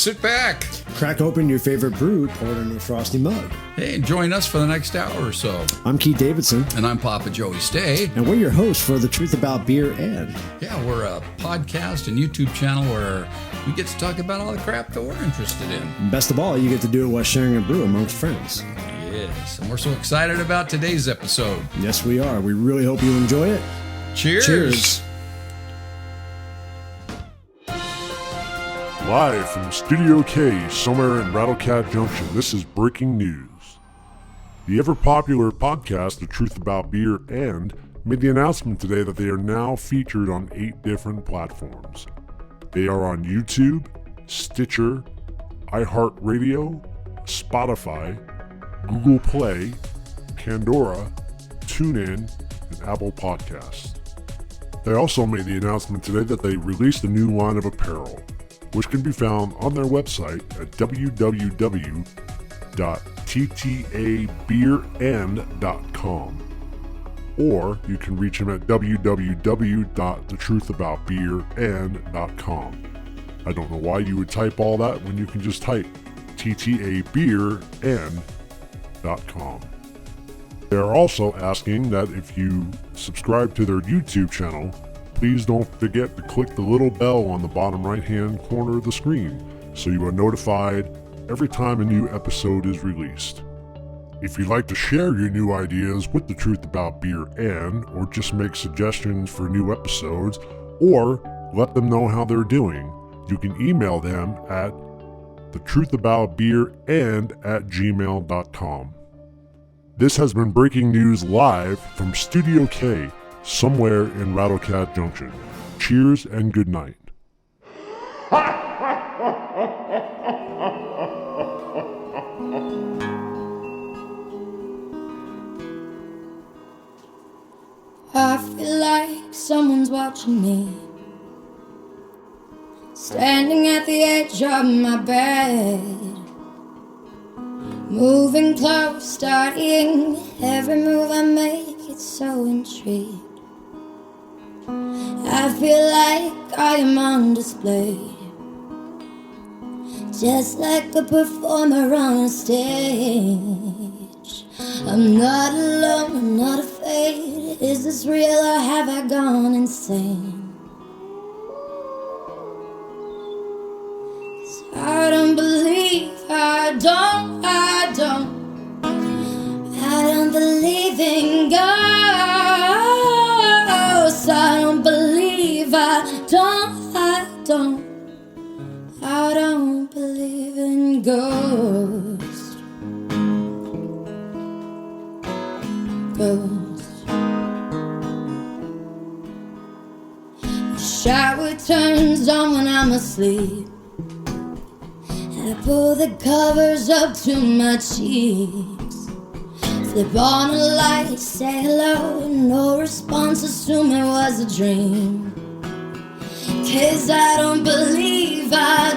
sit back. Crack open your favorite brew, pour it in a frosty mug. Hey, and join us for the next hour or so. I'm Keith Davidson. And I'm Papa Joey Stay. And we're your hosts for The Truth About Beer and... Yeah, we're a podcast and YouTube channel where we get to talk about all the crap that we're interested in. And best of all, you get to do it while sharing a brew amongst friends. Yes, and we're so excited about today's episode. Yes, we are. We really hope you enjoy it. Cheers. Cheers. Live from Studio K, somewhere in Rattlecat Junction, this is breaking news. The ever-popular podcast, The Truth About Beer and, made the announcement today that they are now featured on 8 different platforms. They are on YouTube, Stitcher, iHeartRadio, Spotify, Google Play, Pandora, TuneIn, and Apple Podcasts. They also made the announcement today that they released a new line of apparel, which can be found on their website at www.ttabeerand.com. Or you can reach them at www.thetruthaboutbeerand.com. I don't know why you would type all that when you can just type ttabeerand.com. They are also asking that if you subscribe to their YouTube channel, please don't forget to click the little bell on the bottom right-hand corner of the screen so you are notified every time a new episode is released. If you'd like to share your new ideas with The Truth About Beer and, or just make suggestions for new episodes, or let them know how they're doing, you can email them at thetruthaboutbeerand@gmail.com. This has been breaking news live from Studio K, somewhere in Rattlecat Junction. Cheers and good night. I feel like someone's watching me, standing at the edge of my bed, moving close, studying every move I make. It's so intrigued. I feel like I am on display, just like a performer on a stage. I'm not alone, I'm not afraid. Is this real or have I gone insane? 'Cause I don't believe, I don't believe in ghosts. I don't believe, I don't believe in ghosts. Ghosts. The shower turns on when I'm asleep, and I pull the covers up to my cheeks. Flip on a light, say hello, no response, assume it was a dream. 'Cause I don't believe, I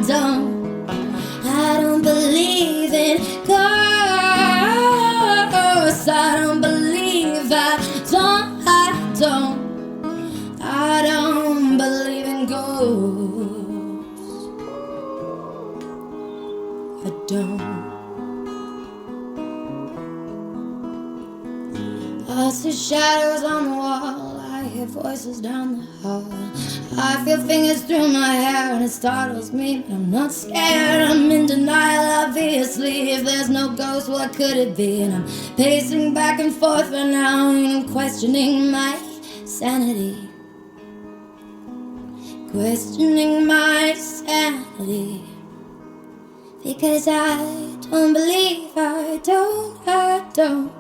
don't believe in ghosts. I don't believe, I don't believe in ghosts. I don't. I see shadows on the wall, I hear voices down the hall. I feel fingers through my hair and it startles me, but I'm not scared. I'm in denial, obviously. If there's no ghost, what could it be? And I'm pacing back and forth right now, and I'm questioning my sanity. Questioning my sanity. Because I don't believe, I don't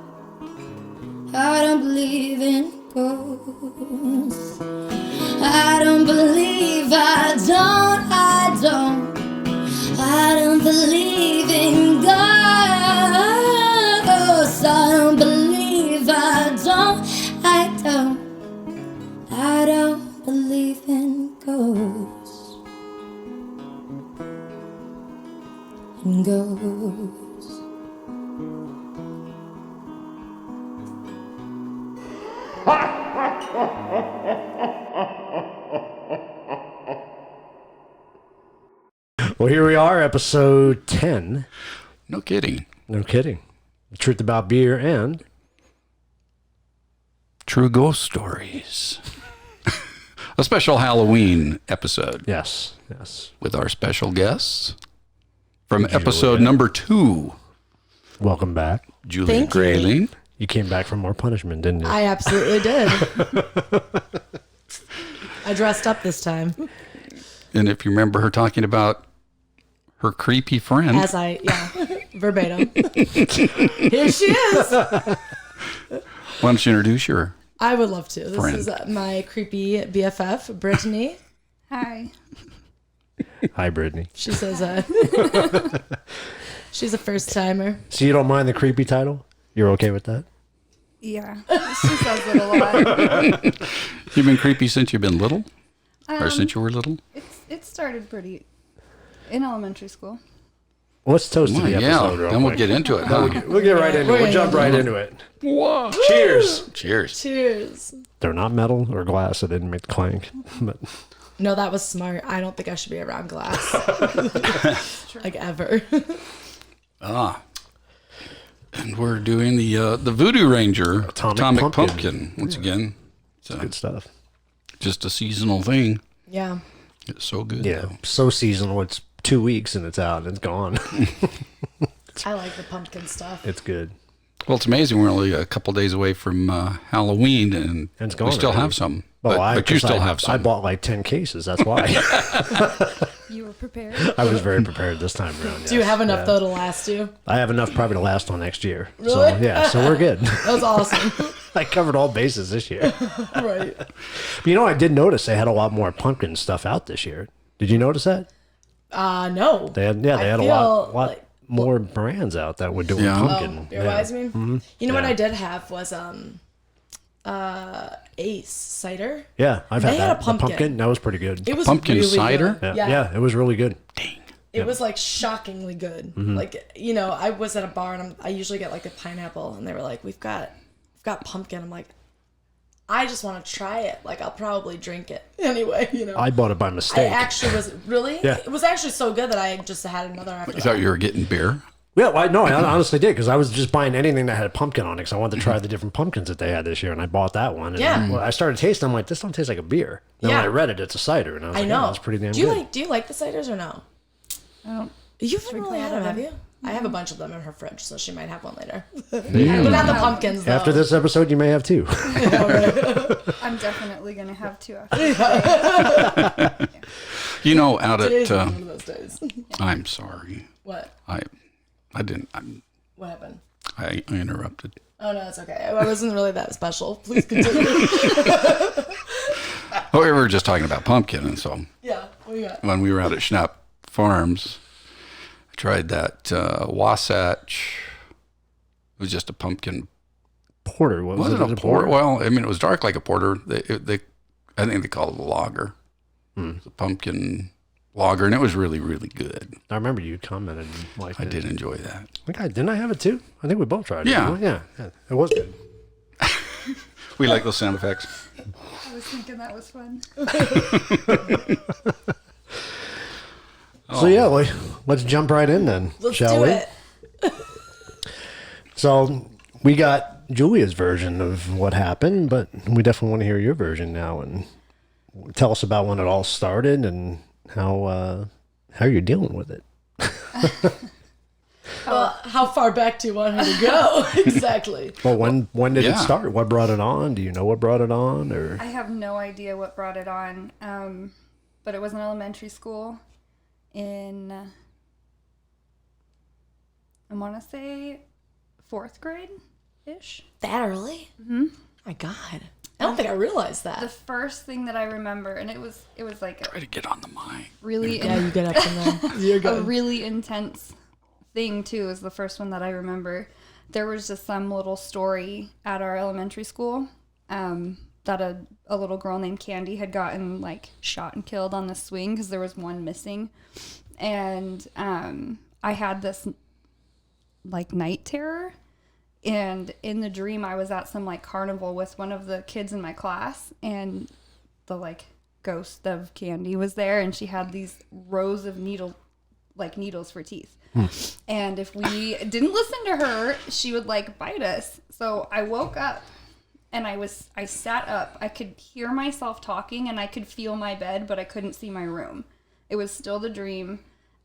believe in ghosts. I don't believe, I don't believe in ghosts. I don't believe, I don't believe in ghosts. In ghosts. Well, here we are, episode 10. No kidding. No kidding. The truth about beer and... True ghost stories. A special Halloween episode. Yes. With our special guests from episode number 2. Welcome back. Julia Thank you. Grayling. You came back for more punishment, didn't you? I absolutely did. I dressed up this time. And if you remember her talking about her creepy friend. Verbatim. Here she is. Why don't you introduce her? I would love to. This Friend. is my creepy BFF, Brittany. Hi. Hi, Brittany. She says she's a first timer. So you don't mind the creepy title? You're okay with that? Yeah. She says it a lot. You've been creepy since you've been little? Or since you were little? It started pretty in elementary school. Let's toast to Well, the episode real then we'll quick. get into it. Huh? We'll get right into it. We'll jump right into it. Whoa. Cheers. Cheers. Cheers. They're not metal or glass. I didn't make the clank. But No, that was smart. I don't think I should be around glass. Like ever. And we're doing the Voodoo Ranger Atomic Pumpkin once again. So good stuff. just a seasonal thing. Yeah. It's so good. Yeah. though. So seasonal. It's 2 weeks and it's out and it's gone. I like the pumpkin stuff. It's good. Well, it's amazing. We're only a couple days away from Halloween, and And it's we gone still already. have some. Well, but you still have some. I bought like 10 cases. That's why. You were prepared. I was very prepared this time around. Do you yes. have enough Yeah. though to last you? I have enough probably to last till next year. So Really? yeah, so we're good. That was awesome. I covered all bases this year. Right. But you know, I did notice they had a lot more pumpkin stuff out this year. Did you notice that? No. They had a feel lot like- more brands out that were doing Yeah. pumpkin. Beer wise, I mean. You know what Yeah. I did have was Ace cider. Yeah, I've had They had that. a pumpkin. The pumpkin, that was pretty good. It was Pumpkin really cider? Good. Yeah, it was really good. It was like shockingly good. Like, you know, I was at a bar and I usually get like a pineapple and they were like, we've got pumpkin. I'm like, I just want to try it. Like, I'll probably drink it anyway, you know. I bought it by I mistake. actually was really. Yeah. It was actually so good that I just had another after You that. thought you were getting beer? Yeah, well, no, I honestly did because I was just buying anything that had pumpkin on it because I wanted to try the different pumpkins that they had this year, and I bought that one. And Yeah. when I started tasting. I'm like, this don't taste like a beer. Then Yeah. when I read it, it's a cider, and I was I like, know. oh, it's pretty damn do you good. Do you like the ciders or no? I don't. You haven't really a had lot them, of have you? them. I have a bunch of them in her fridge, so she might have one later. But not the pumpkins, though. After this episode, you may have two. I'm definitely gonna have two after. You know, out Today's at one of those days. I'm sorry. What? I didn't. What happened? I interrupted. Oh, no, it's okay. I wasn't really that special. Please continue. Oh, we were just talking about pumpkin, and so Yeah, what do you got? when we were out at Schnapp Farms, I tried that Wasatch. It was just a pumpkin. Porter, what was Was it? it a porter? Well, I mean, it was dark like a porter. I think they call it a lager. It's a pumpkin lager, and it was really, really good. I remember you commented like I did enjoy that. Didn't I have it too? I think we both tried it. Yeah. didn't we? Yeah, it was good. We like those sound effects. I was thinking that was fun. So yeah, let's jump right in then, Let's shall do we? it. So we got Julia's version of what happened, but we definitely want to hear your version now and tell us about when it all started and how you're dealing with it. Well, how far back do you want her to go? Exactly. Well, when did it Yeah. start? What brought it on? Do you know what brought it on? Or I have no idea what brought it on, but it was in elementary school in, I want to say, 4th grade-ish. That early? Mm-hmm. My God. I don't think I realized The that. first thing that I remember, and it was like a Try to get on the mic. really Yeah, you get up from there. You're a good. really intense thing too is the first one that I remember. There was just some little story at our elementary school that a little girl named Candy had gotten like shot and killed on the swing because there was one missing, and I had this like night terror, and in the dream I was at some like carnival with one of the kids in my class, and the like ghost of Candy was there, and she had these rows of like needles for teeth. And if we didn't listen to her, she would like bite us. So I woke up and I sat up. I could hear myself talking and I could feel my bed, but I couldn't see my room. It was still the dream,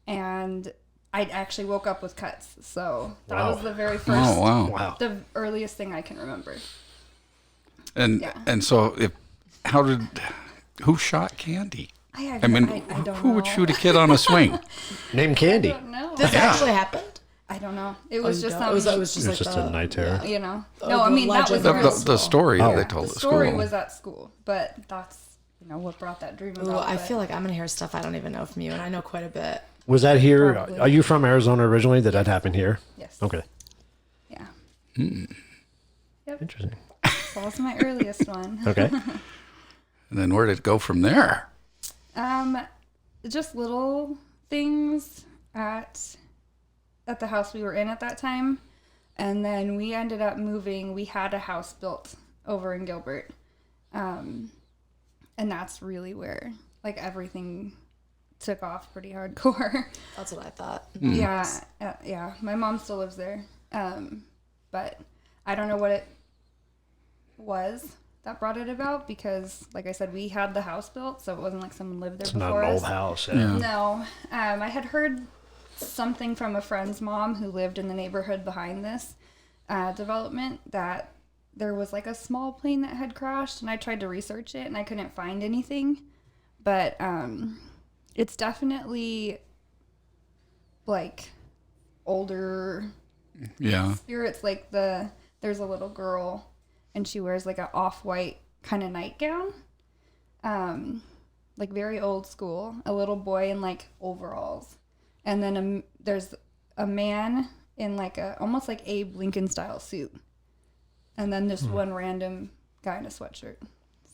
and I actually woke up with cuts. So that was the very first, Oh, wow. the earliest thing I can remember. And Yeah. and so who shot Candy? I I mean, don't who know. would shoot a kid on a swing? Name Candy. I don't know. This actually happened? I don't know. It was just It was some, just It's like just the, a night terror. you know. Oh, No, I the mean, that was legend. our The story Oh. they told The at story school. was at school, but that's, you know, what brought that dream about. Ooh, I but- feel like I'm gonna hear stuff I don't even know from you, and I know quite a bit. Was that here? Probably. Are you from Arizona originally? Did that happen here? Yes. Okay. Yeah. Interesting. So that was my earliest one. Okay. And then where did it go from there? Just little things at the house we were in at that time. And then we ended up moving. We had a house built over in Gilbert. And that's really where like everything took off pretty hardcore. That's what I thought. Yeah. Yeah. My mom still lives there. But I don't know what it was that brought it about, because like I said, we had the house built, so it wasn't like someone lived there It's before not an us. old house. Yeah. No. I had heard something from a friend's mom who lived in the neighborhood behind this development, that there was like a small plane that had crashed, and I tried to research it and I couldn't find anything. But it's definitely like older Yeah. spirits. Like there's a little girl and she wears like an off-white kind of nightgown, like very old school. A little boy in like overalls, and then there's a man in like a almost like Abe Lincoln style suit, and then this one random guy in a sweatshirt.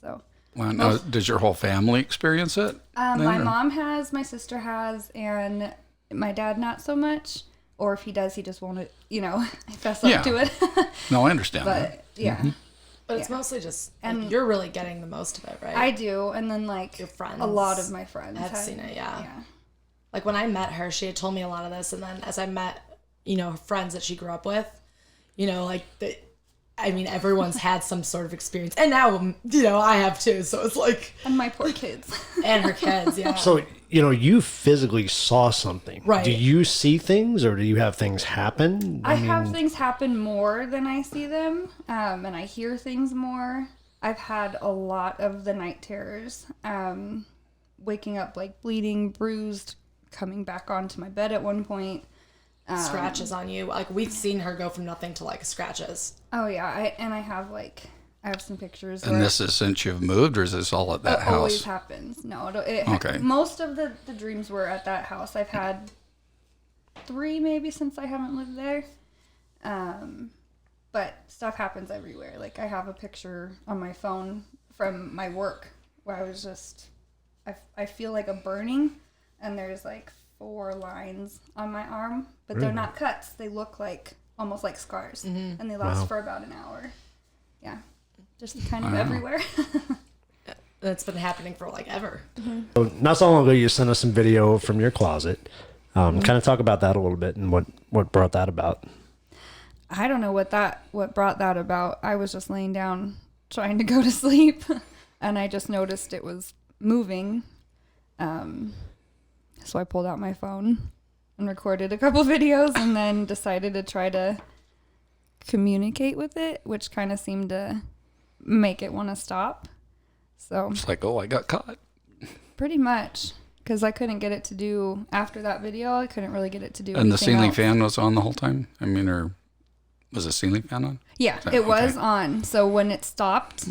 So Well, now, does your whole family experience it? my mom has, my sister has, and my dad not so much. Or if he does, he just won't, fess up Yeah. to it. No, I understand that. But yeah. But it's mostly just, and And- you're really getting the most of it, right? I do, and then like Your friends a lot of my friends have had seen it, yeah. Yeah. Like when I met her, she had told me a lot of this, and then as I met, her friends that she grew up with, everyone's had some sort of experience, and now, I have too. So it's like, And my poor kids. and her kids, yeah. So, you physically saw something. Right. Do you see things, or do you have things happen? I have things happen more than I see them, and I hear things more. I've had a lot of the night terrors, waking up like bleeding, bruised, coming back onto my bed at one point. Scratches on you. Like we've seen her go from nothing to like scratches. Oh yeah, I have some pictures. And where this is since you've moved, or is this all at that it always house? happens. No, Okay. Most of the dreams were at that house. I've had 3 maybe since I haven't lived there. But stuff happens everywhere. Like I have a picture on my phone from my work where I was just, I feel like a burning, and there's like 4 lines on my arm, but they're not cuts. They look like almost like scars, and they last for about an hour. Yeah, just kind of everywhere. That's been happening for like ever. So not so long ago, you sent us some video from your closet. Kind of talk about that a little bit and what brought that about. I don't know what brought that about. I was just laying down trying to go to sleep, and I just noticed it was moving. So I pulled out my phone and recorded a couple videos, and then decided to try to communicate with it, which kind of seemed to make it want to stop. So It's like, oh, I got caught. pretty much, because I couldn't get it to do after that video. I couldn't really get it to do. And the anything ceiling else. fan was on the whole time? or was the ceiling fan on? Yeah, Okay. it was on. So when it stopped,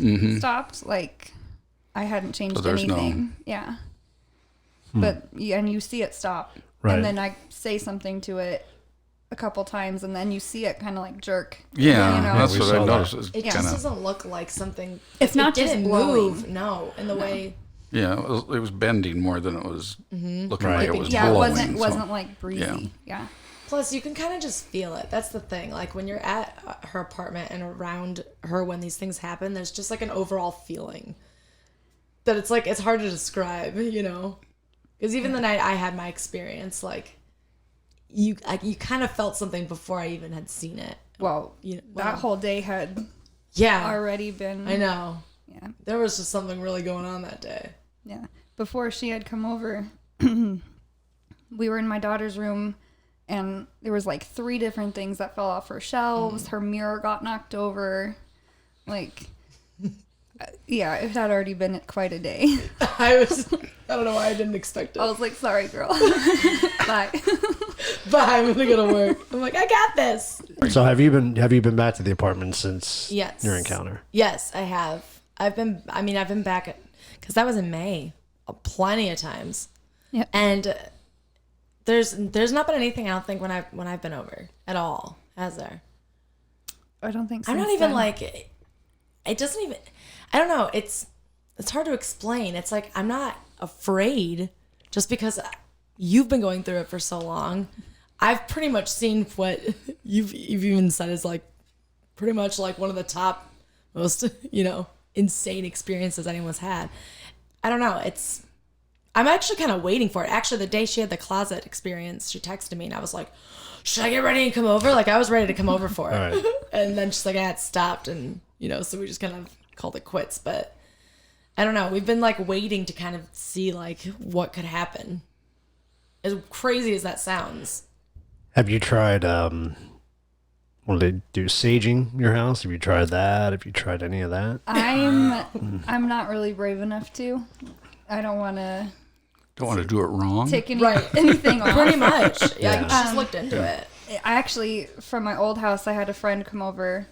like I hadn't changed So there's anything. Yeah. But and you see it stop. Right. And then I say something to it a couple times, and then you see it kind of like jerk. Yeah, You know? that's we what saw I that. noticed. It's It just kinda, doesn't look like something. It's it not just didn't blowing. move. No, in the way. yeah, it was bending more than it was looking Right. like it was Yeah, blowing. it so- wasn't like breezy. Yeah. Plus, you can kind of just feel it. That's the thing. Like when you're at her apartment and around her when these things happen, there's just like an overall feeling that it's like it's hard to describe, Because even the night I had my experience, like you kind of felt something before I even had seen it. Well, You know, that whole day had Yeah, already been. I know. Yeah. There was just something really going on that day. Yeah. Before she had come over, we were in my daughter's room and there was like 3 different things that fell off her shelves. Her mirror got knocked over. Like, yeah, it had already been quite a day. I don't know why I didn't expect it. I was like, sorry, girl. Bye. But I'm gonna go to work. I'm like, I got this. So have you been back to the apartment since Yes. your encounter? Yes, I have. I've been back because that was in May, plenty of times. Yep. And there's not been anything I don't think when I've been over at all, has there? I don't think so. I'm not even like, it doesn't even, I don't know. It's hard to explain. It's like, I'm not afraid just because you've been going through it for so long. I've pretty much seen what you've even said is like pretty much like one of the top most, insane experiences anyone's had. I don't know. I'm actually kind of waiting for it. Actually, the day she had the closet experience, she texted me and I was like, should I get ready and come over? Like I was ready to come over for it. All right. And then she's like, I had stopped and, so we just kind of called it quits. But I don't know. We've been like waiting to kind of see like what could happen. As crazy as that sounds. Have you tried, what do they do, saging your house? Have you tried that? Have you tried any of that? I'm not really brave enough to. I don't want to Don't want to do it wrong. take Right. anything off. Pretty much. Yeah, Yeah. you just looked into it. I actually, from my old house, I had a friend come over.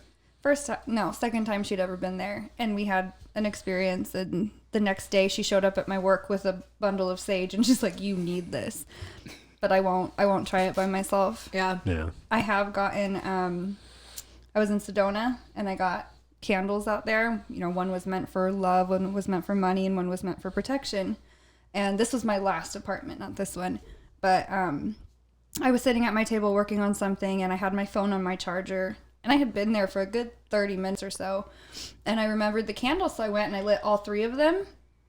Second time she'd ever been there, and we had an experience. And the next day, she showed up at my work with a bundle of sage, and she's like, "You need this," but I won't try it by myself. Yeah. Yeah. I have gotten. I was in Sedona, and I got candles out there. One was meant for love, one was meant for money, and one was meant for protection. And this was my last apartment, not this one, but I was sitting at my table working on something, and I had my phone on my charger. And I had been there for a good 30 minutes or so. And I remembered the candles, so I went and I lit all 3 of them.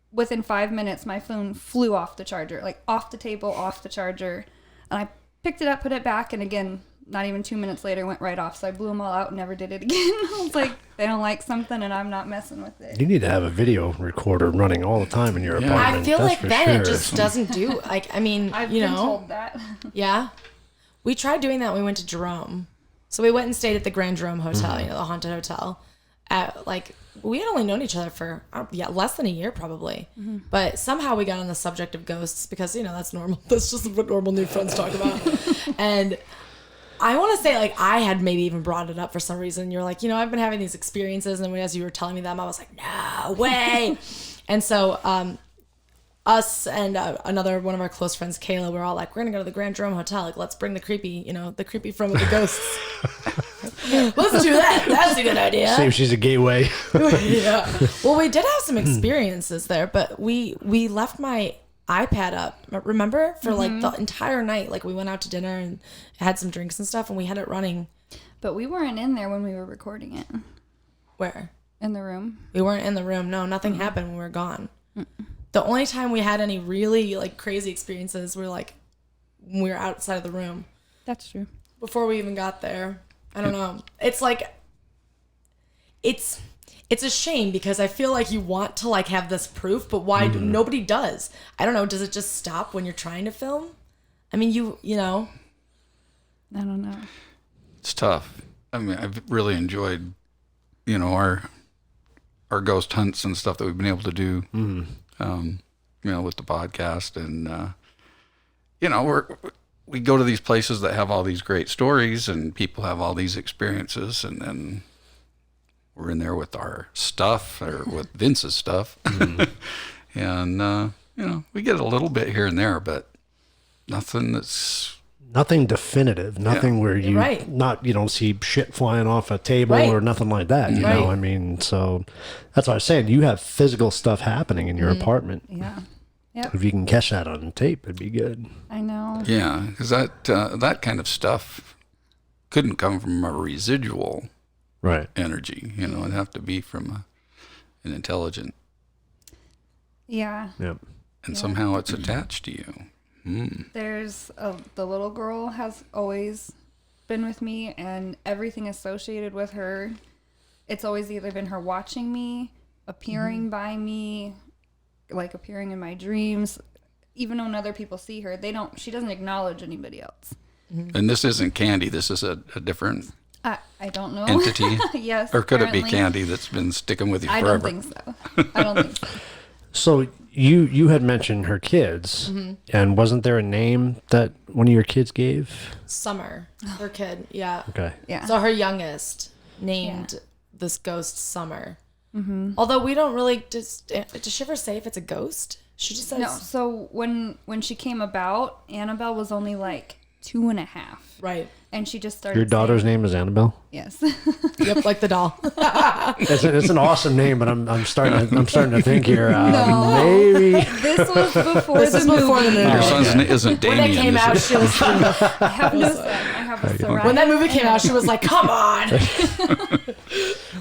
Within 5 minutes, my phone flew off the charger, like off the table, off the charger. And I picked it up, put it back, and again, not even 2 minutes later, went right off. So I blew them all out and never did it again. I was like, they don't like something, and I'm not messing with it. You need to have a video recorder running all the time in your Yeah. apartment. I feel that's like for then sure. it just doesn't do, like, I mean, I've been told that. Yeah. We tried doing that when we went to Jerome. So we went and stayed at the Grand Jerome Hotel, the haunted hotel. We had only known each other for, less than a year probably. Mm-hmm. But somehow we got on the subject of ghosts because, that's normal. That's just what normal new friends talk about. And I want to say, like, I had maybe even brought it up for some reason. You're like, I've been having these experiences. And as you were telling me them, I was like, no way. And so us and another one of our close friends, Kayla, we're all like, we're going to go to the Grand Jerome Hotel. Like, let's bring the creepy friend with the ghosts. Let's do that. That's a good idea. See if she's a gateway. Yeah. Well, we did have some experiences there, but we left my iPad up, remember? For like the entire night. Like we went out to dinner and had some drinks and stuff, and we had it running. But we weren't in there when we were recording it. Where? In the room. We weren't in the room. No, nothing happened when we were gone. The only time we had any really like crazy experiences were like when we were outside of the room. That's true. Before we even got there. I don't know. It's like it's a shame because I feel like you want to like have this proof, but why nobody does? I don't know. Does it just stop when you're trying to film? I mean, you know. I don't know. It's tough. I mean, I've really enjoyed, our ghost hunts and stuff that we've been able to do, with the podcast. And, we go to these places that have all these great stories and people have all these experiences. And then we're in there with our stuff or with Vince's stuff. And, we get a little bit here and there, but nothing that's... Nothing definitive. Nothing where you you don't see shit flying off a table or nothing like that. You know, I mean, so that's what I was saying. You have physical stuff happening in your apartment. Yeah. Yep. If you can catch that on tape, it'd be good. I know. Yeah, because that kind of stuff couldn't come from a residual energy. It'd have to be from an intelligent. Yeah. Yep. And somehow it's attached to you. There's the little girl has always been with me, and everything associated with her, it's always either been her watching me, appearing by me, like appearing in my dreams. Even when other people see her, she doesn't acknowledge anybody else. And this isn't Candy. This is a different I don't know. entity. Yes. Or could it be apparently. Candy that's been sticking with you I forever? don't think so. I don't think so. So you had mentioned her kids, and wasn't there a name that one of your kids gave? Summer, her kid. Yeah. Okay. Yeah. So her youngest named this ghost Summer. Although we don't really does she ever say if it's a ghost? She just says No. So when she came about, Annabelle was only like 2.5, right. and she just started. Your daughter's saying, name is Annabelle. Yes. Yep, like the doll. It's an awesome name, but I'm starting to think here. Maybe This was before This the is movie. before the movie. Your son's isn't When Damien. that came is out, it? she was I have no son. I have a Soraya. when that movie came out, she was like, "Come on."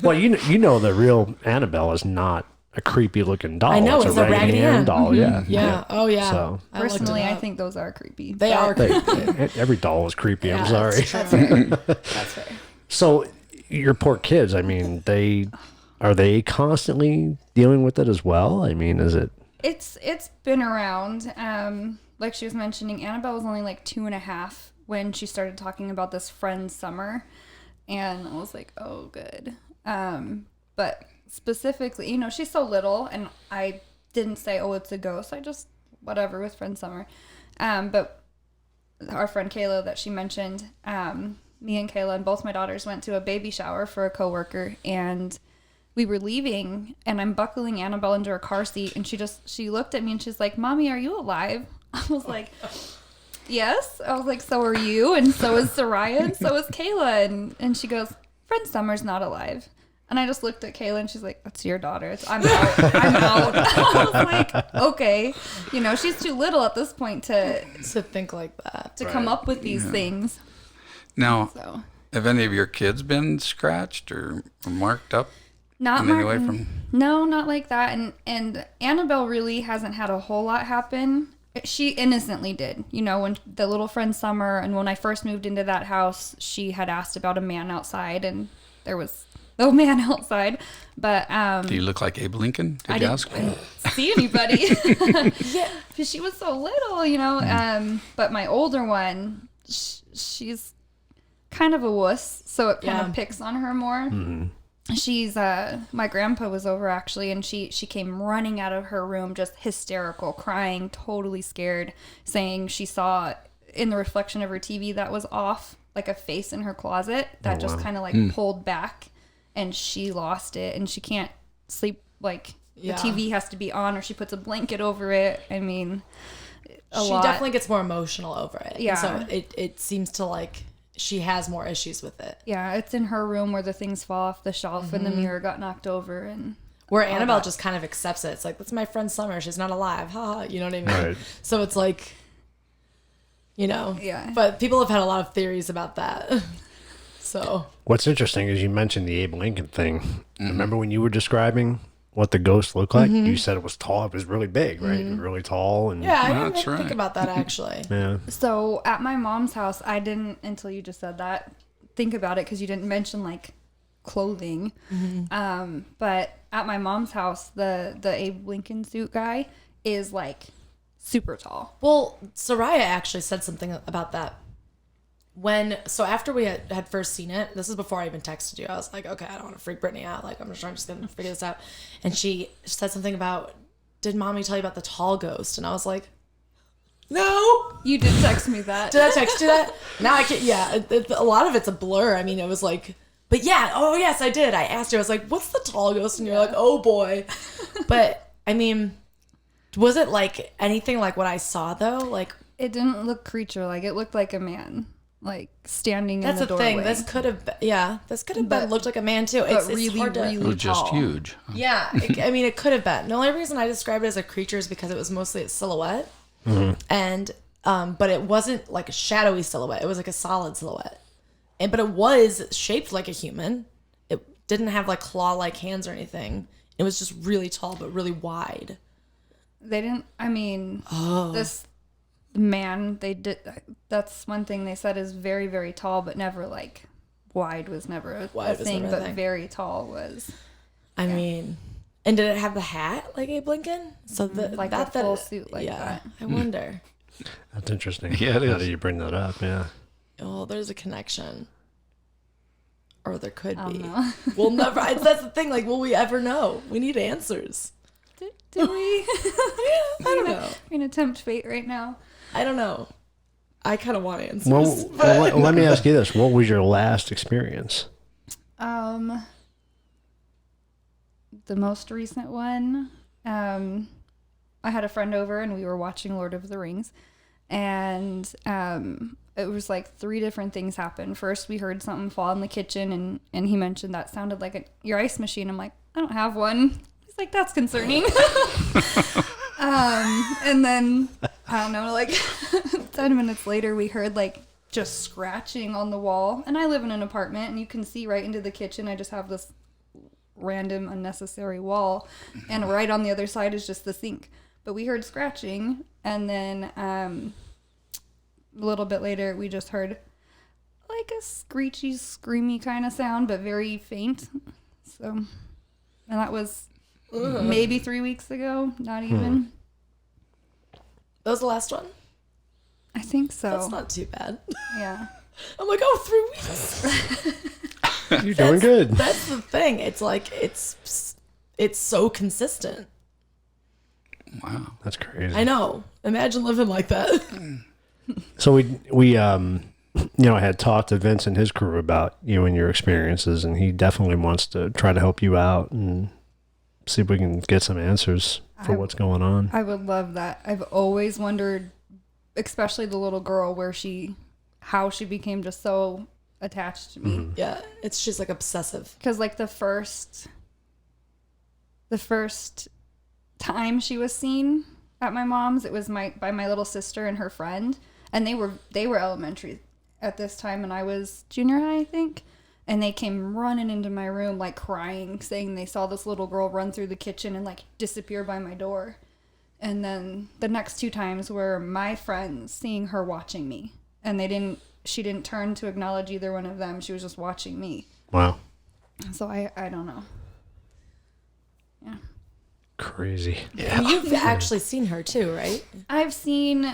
well, you know the real Annabelle is not a creepy looking doll. I know, it's a Raggedy Ann. doll. Yeah. Yeah. Oh yeah. So I looked it Personally, I up. think those are creepy. they are. every doll is creepy. I'm Yeah, sorry. That's fair. That's fair. So your poor kids. I mean, are they constantly dealing with it as well? I mean, is it? It's been around. Like she was mentioning, Annabelle was only like 2.5 when she started talking about this friend Summer, and I was like, oh, good. But specifically, she's so little, and I didn't say, oh, it's a ghost. I just whatever with friend Summer. But our friend Kayla that she mentioned, me and Kayla and both my daughters went to a baby shower for a coworker, and we were leaving, and I'm buckling Annabelle into her car seat, and she looked at me and she's like, "Mommy, are you alive?" I was like, "Yes." I was like, "So are you, and so is Soraya, and so is Kayla." And she goes, "Friend Summer's not alive." And I just looked at Kayla and she's like, "That's your daughter. I'm out. I'm out." I was like, "Okay." She's too little at this point to think like that. come up with these things. Now, So have any of your kids been scratched or marked up not in any way Martin. from? No, not like that. And Annabelle really hasn't had a whole lot happen. She innocently did. When the little friend Summer, and when I first moved into that house, she had asked about a man outside, and there was no man outside. But Do you look like Abe Lincoln? Did I you didn't ask? see anybody. Yeah, because she was so little, But my older one, she's kind of a wuss, so it kind of picks on her more. She's my grandpa was over actually, and she came running out of her room just hysterical, crying, totally scared, saying she saw in the reflection of her TV that was off, like a face in her closet that just kind of like pulled back, and she lost it, and she can't sleep, like the TV has to be on, or she puts a blanket over it. I mean, She definitely gets more emotional over it. Yeah. And so it seems to like she has more issues with it. Yeah, it's in her room where the things fall off the shelf and the mirror got knocked over, and Where Annabelle just kind of accepts it. It's like, that's my friend Summer. She's not alive. Ha ha. You know what I mean? Right. So it's like, Yeah. But people have had a lot of theories about that. So What's interesting is you mentioned the Abe Lincoln thing. Remember when you were describing what the ghost looked like? You said it was tall. It was really big, right? Really tall. And yeah, I didn't That's even think right. about that actually. yeah. So at my mom's house, I didn't, until you just said that, think about it because you didn't mention like clothing. But at my mom's house, the Abe Lincoln suit guy is like super tall. Well, Soraya actually said something about that. After we had first seen it, this is before I even texted you. I was like, okay, I don't want to freak Brittany out. Like, I'm just gonna figure this out. And she said something about, did mommy tell you about the tall ghost? And I was like, no. You did text me that. Did I text you that? Now I can. Yeah, a lot of it's a blur. I mean, it was like, but yeah. Oh yes, I did. I asked you. I was like, what's the tall ghost? And you're like, oh boy. But I mean, was it like anything like what I saw though? Like, It didn't look creature like. It looked like a man, like standing that's in the the doorway. thing. This could have been, yeah. This could have been But- looked like a man too. It's really, hard to. really It was just tall. huge. Yeah, I mean, it could have been. The only reason I described it as a creature is because it was mostly a silhouette, and but it wasn't like a shadowy silhouette. It was like a solid silhouette, but it was shaped like a human. It didn't have like claw-like hands or anything. It was just really tall but really wide. They didn't. I mean, this man, they did. That's one thing they said is very, very tall, but never like wide was never a Wide was thing, never a but thing. very tall was. I mean, and did it have the hat like Abe Lincoln? So the Like a full suit like that. I wonder. That's interesting. Yeah, it How is. do you bring that up? Yeah. Oh, there's a connection. Or there could I don't be. know. We'll never. That's the thing. Like, will we ever know? We need answers. Did we? I don't know. We're gonna tempt fate right now. I don't know. I kind of want answers. Well, let me ask you this: what was your last experience? The most recent one, I had a friend over and we were watching Lord of the Rings, and it was like 3 different things happened. First, we heard something fall in the kitchen, and he mentioned that sounded like your ice machine. I'm like, I don't have one. He's like, that's concerning. And then I don't know, like 10 minutes later, we heard like just scratching on the wall. And I live in an apartment, and you can see right into the kitchen. I just have this random unnecessary wall, and right on the other side is just the sink. But we heard scratching, and then a little bit later we just heard like a screechy, screamy kind of sound, but very faint. So, and that was maybe 3 weeks ago, not even. That was the last one? I think so. That's not too bad. Yeah. I'm like, oh, 3 weeks. You're doing good. That's the thing. It's like, it's so consistent. Wow. That's crazy. I know. Imagine living like that. So we I had talked to Vince and his crew about you and your experiences, and he definitely wants to try to help you out and see if we can get some answers for what's going on. I would love that. I've always wondered, especially the little girl, how she became just so attached to me. Yeah. She's like obsessive. Because like the first time she was seen at my mom's, it was by my little sister and her friend, and they were elementary at this time, and I was junior high, I think. And they came running into my room like crying, saying they saw this little girl run through the kitchen and like disappear by my door. And then the next 2 times were my friends seeing her watching me, and she didn't turn to acknowledge either one of them. She was just watching me. Wow. So I don't know. Yeah. Crazy. And you've actually seen her too, right? I've seen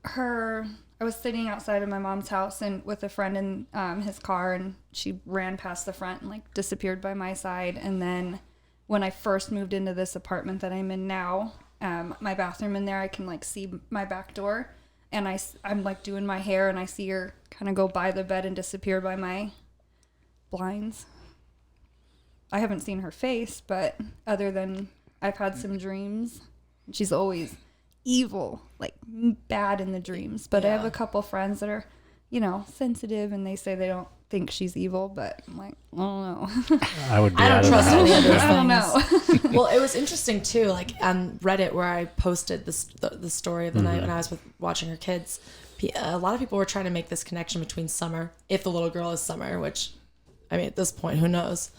her. I was sitting outside of my mom's house and with a friend in his car, and she ran past the front and like disappeared by my side. And then when I first moved into this apartment that I'm in now, my bathroom in there, I can like see my back door, and I'm like doing my hair, and I see her kind of go by the bed and disappear by my blinds. I haven't seen her face, but other than I've had some dreams. She's always evil, like bad in the dreams. But I have a couple friends that are, sensitive, and they say they don't think she's evil. But I'm like, I don't know. I would be I out don't of trust the any of house. those I don't things. know. Well, it was interesting too, like on Reddit where I posted the story of the night when I was watching her kids. A lot of people were trying to make this connection between Summer, if the little girl is Summer, which, I mean, at this point, who knows?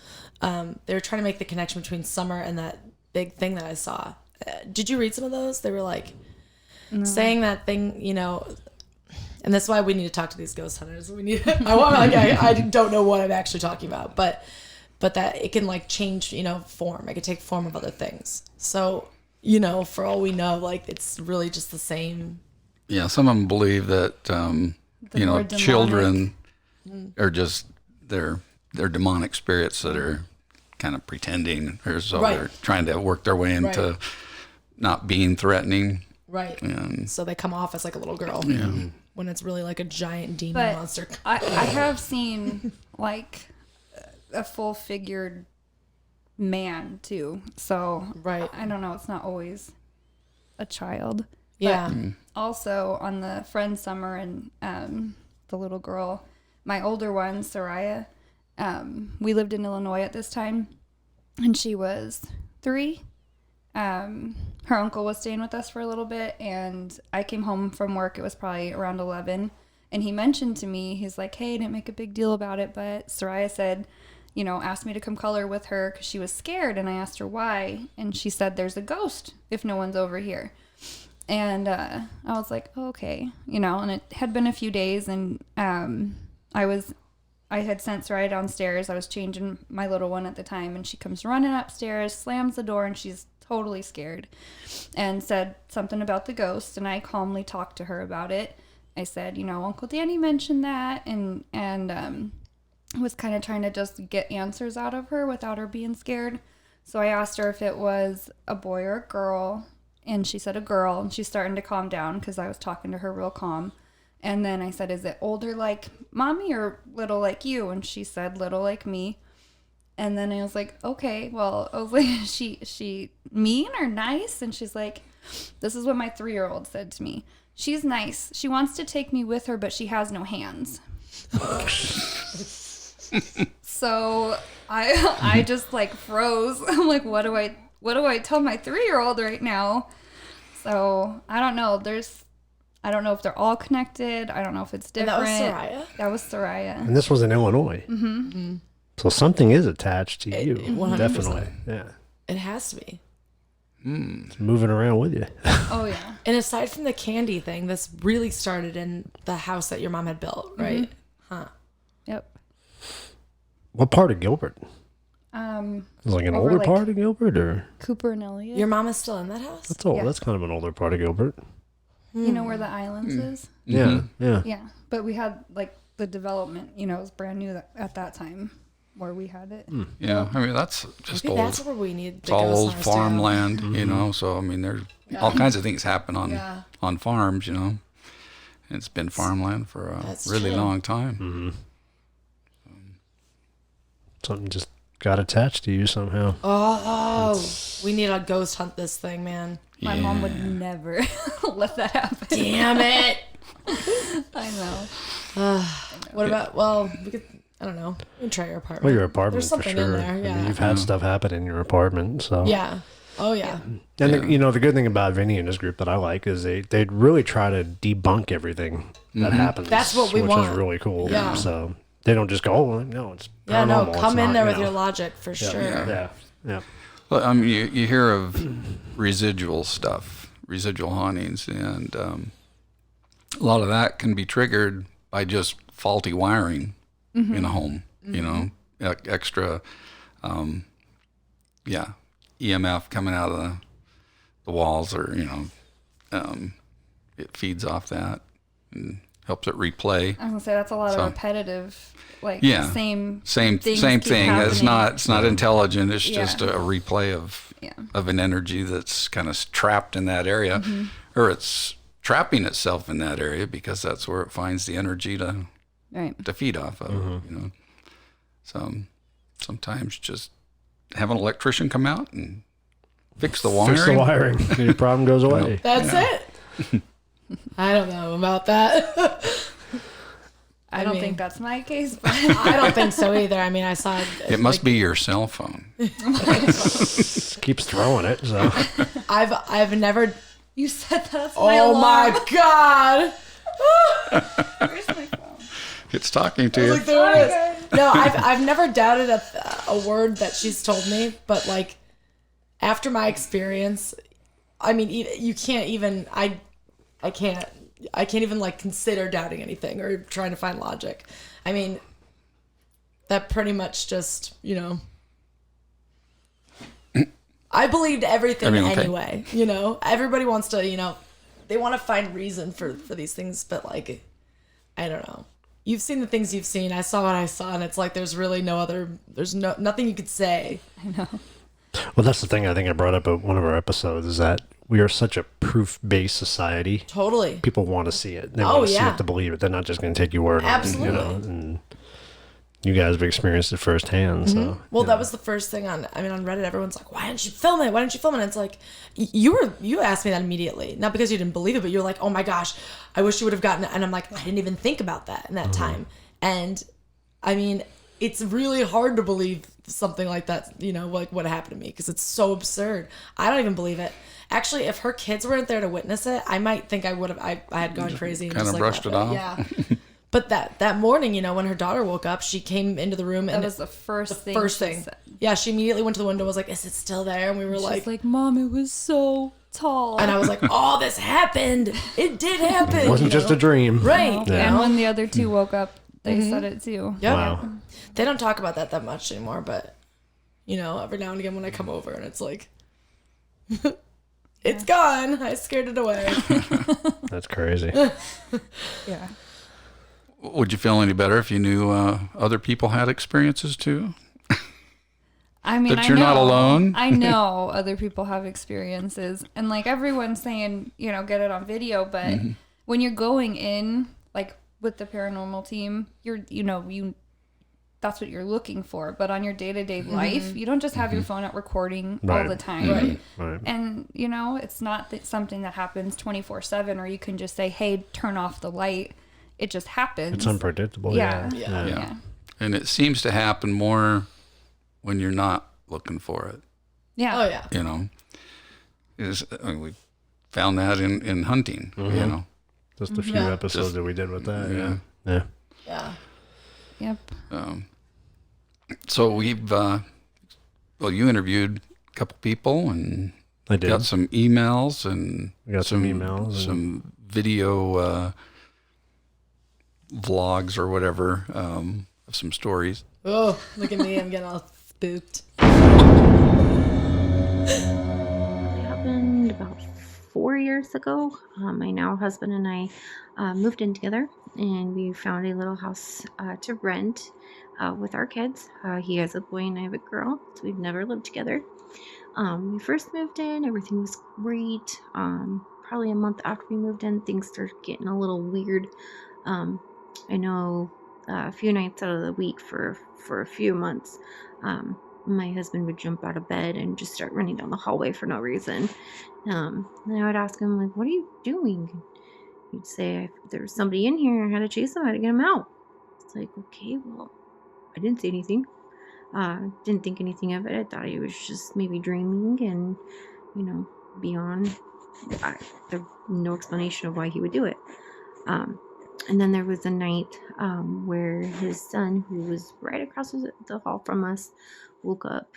They were trying to make the connection between Summer and that big thing that I saw. Did you read some of those? They were like saying that thing, and that's why we need to talk to these ghost hunters. I don't know what I'm actually talking about, but that it can like change, form. It could take form of other things. So, for all we know, like it's really just the same. Yeah, some of them believe that more demonic. children are just they're demonic spirits that are kind of pretending, or so Right. they're trying to work their way into not being threatening. Right. And So they come off as like a little girl when it's really like a giant demon But monster. I have seen like a full figured man too. So Right. I don't know. It's not always a child. Yeah. Also on the friend Summer and the little girl, my older one, Soraya, we lived in Illinois at this time, and she was 3. Her uncle was staying with us for a little bit, and I came home from work. It was probably around 11, and he mentioned to me, he's like, hey, I didn't make a big deal about it, but Soraya said, asked me to come color with her because she was scared, and I asked her why, and she said there's a ghost if no one's over here. And I was like, oh, okay, you know, and it had been a few days, and I had sent Soraya downstairs. I was changing my little one at the time, and she comes running upstairs, slams the door, and she's totally scared, and said something about the ghost. And I calmly talked to her about it. I said, you know, Uncle Danny mentioned that, and was kind of trying to just get answers out of her without her being scared. So I asked her if it was a boy or a girl, and she said a girl, and she's starting to calm down because I was talking to her real calm. And then I said, is it older like mommy or little like you? And she said little like me. And then I was like, okay, well, I was like, she mean or nice? And she's like, this is what my 3-year-old said to me. She's nice. She wants to take me with her, but she has no hands. So I just like froze. I'm like, what do I tell my 3-year-old right now? So I don't know. I don't know if they're all connected. I don't know if it's different. And that was Soraya? That was Soraya. And this was in Illinois. Mm-hmm. So something is attached to you. 100%. Definitely. Yeah. It has to be. It's moving around with you. Oh, yeah. And aside from the candy thing, this really started in the house that your mom had built, right? Mm-hmm. Huh. Yep. What part of Gilbert? Is like an over, older like, part of Gilbert, or Cooper and Elliot. Your mom is still in that house? that's old. Yeah. That's kind of an older part of Gilbert. You know where the islands is? Yeah, yeah. Yeah. But we had like the development, you know, it was brand new at that time where we had it. Yeah, I mean that's just Maybe old. that's where we need It's the all ghost old hunters to go. farmland, you know. So I mean, there's all kinds of things happen on farms, you know. It's been farmland for a That's really true. long time. Something just got attached to you somehow. Oh, we need to ghost hunt this thing, man. My mom would never let that happen. Damn it. I know. What about, well, we could, I don't know. We can try your apartment. Well, your apartment There's for something sure. in there, I yeah. mean, you've had stuff happen in your apartment, so Yeah. Oh, yeah. And you know the good thing about Vinny and his group that I like is they really try to debunk everything that happens. That's what we which want. is really cool. Yeah. So they don't just go, oh no, it's Yeah, no, paranormal. come It's in not, there you with know. your logic for sure. Yeah. Well, you hear of residual stuff, residual hauntings, and a lot of that can be triggered by just faulty wiring in a home. You know, extra, EMF coming out of the walls, or you know, it feeds off that and helps it replay. I was gonna say that's a lot So- of repetitive, like Yeah. same Same things thing. keep It's happening. not intelligent. It's Yeah. just a replay of Yeah. of an energy that's kind of trapped in that area, or it's trapping itself in that area because that's where it finds the energy to right. feed off of. You know, so sometimes just have an electrician come out and fix the wiring. Fix the wiring, and your problem goes away. That's it. I don't know about that. I don't mean- think that's my case, but I don't think so either. I mean, I saw It must be your cell phone. Keeps throwing it. So I've never. you said that's my Oh my alarm. god! Where's my phone? It's talking to you. Like, there it is. No, I've never doubted a word that she's told me, but like after my experience, I mean, you can't even. I can't even like consider doubting anything or trying to find logic. I mean, that pretty much just, you know, I believed everything Everything okay? anyway. You know, everybody wants to, you know, they want to find reason for these things, but like, I don't know. You've seen the things you've seen. I saw what I saw, and it's like there's really nothing you could say. well, that's the thing I think I brought up at one of our episodes is that we are such a proof-based society. Totally. People want to see it. They Oh, want to see yeah. it to believe it. They're not just going to take your word on it. Absolutely. You know, and you guys have experienced it firsthand. So Well, that was the first thing on Reddit. Everyone's like, "Why didn't you film it? Why didn't you film it?" And it's like, you asked me that immediately, not because you didn't believe it, but you're like, "Oh my gosh, I wish you would have gotten it." And I'm like, I didn't even think about that in that time. And I mean, it's really hard to believe something like that. You know, like what happened to me, because it's so absurd. I don't even believe it. Actually, if her kids weren't there to witness it, I might think I would have. I had gone crazy and Kinda just like brushed left it off. Yeah. But that morning, you know, when her daughter woke up, she came into the room, and That was the first first she thing. said. Yeah, she immediately went to the window and was like, "Is it still there?" And we were She's like, like, Mom, it was so tall. And I was like, oh, this happened. It did happen. It wasn't just a dream. Right. Yeah. And when the other two woke up, they said it too. Yep. Wow. They don't talk about that much anymore, but, you know, every now and again when I come over and it's like, it's gone. I scared it away. That's crazy. Yeah. Would you feel any better if you knew other people had experiences too? I mean, That you're not alone? I know other people have experiences, and like everyone's saying, you know, get it on video. But when you're going in, like with the paranormal team, that's what you're looking for. But on your day-to-day life, you don't just have your phone out recording all Right. the time. Right. Right. And you know, it's not something that happens 24/7, or you can just say, "Hey, turn off the light." It just happens. It's unpredictable. Yeah. Yeah. Yeah. And it seems to happen more when you're not looking for it. Yeah. Oh, yeah. You know, we found that in hunting. You know, Just a few Yeah. episodes that we did with that. yeah. Yeah. Yeah. Yep. So we've you interviewed a couple people and I did. got some emails and We got some emails and- some video vlogs or whatever of some stories. Oh, look at me. I'm getting all spooked. It happened about 4 years ago. My now husband and I moved in together, and we found a little house to rent with our kids. He has a boy and I have a girl, so we've never lived together. We first moved in, everything was great. Probably a month after we moved in, things started getting a little weird. I know a few nights out of the week for a few months, my husband would jump out of bed and just start running down the hallway for no reason. And I would ask him, like, what are you doing? He'd say, there was somebody in here, I had to chase him, I had to get him out. It's like, okay, well, I didn't say anything. Didn't think anything of it. I thought he was just maybe dreaming and, you know, beyond. There's no explanation of why he would do it. And then there was a night where his son, who was right across the hall from us, woke up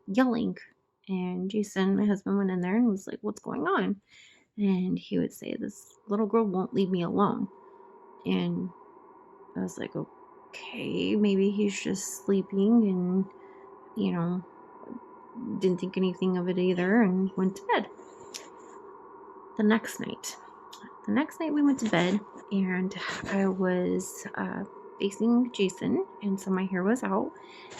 yelling. And Jason, my husband, went in there and was like, what's going on? And he would say, this little girl won't leave me alone. And I was like, okay, maybe he's just sleeping and, you know, didn't think anything of it either and went to bed. The next night we went to bed, and I was facing Jason, and so my hair was out,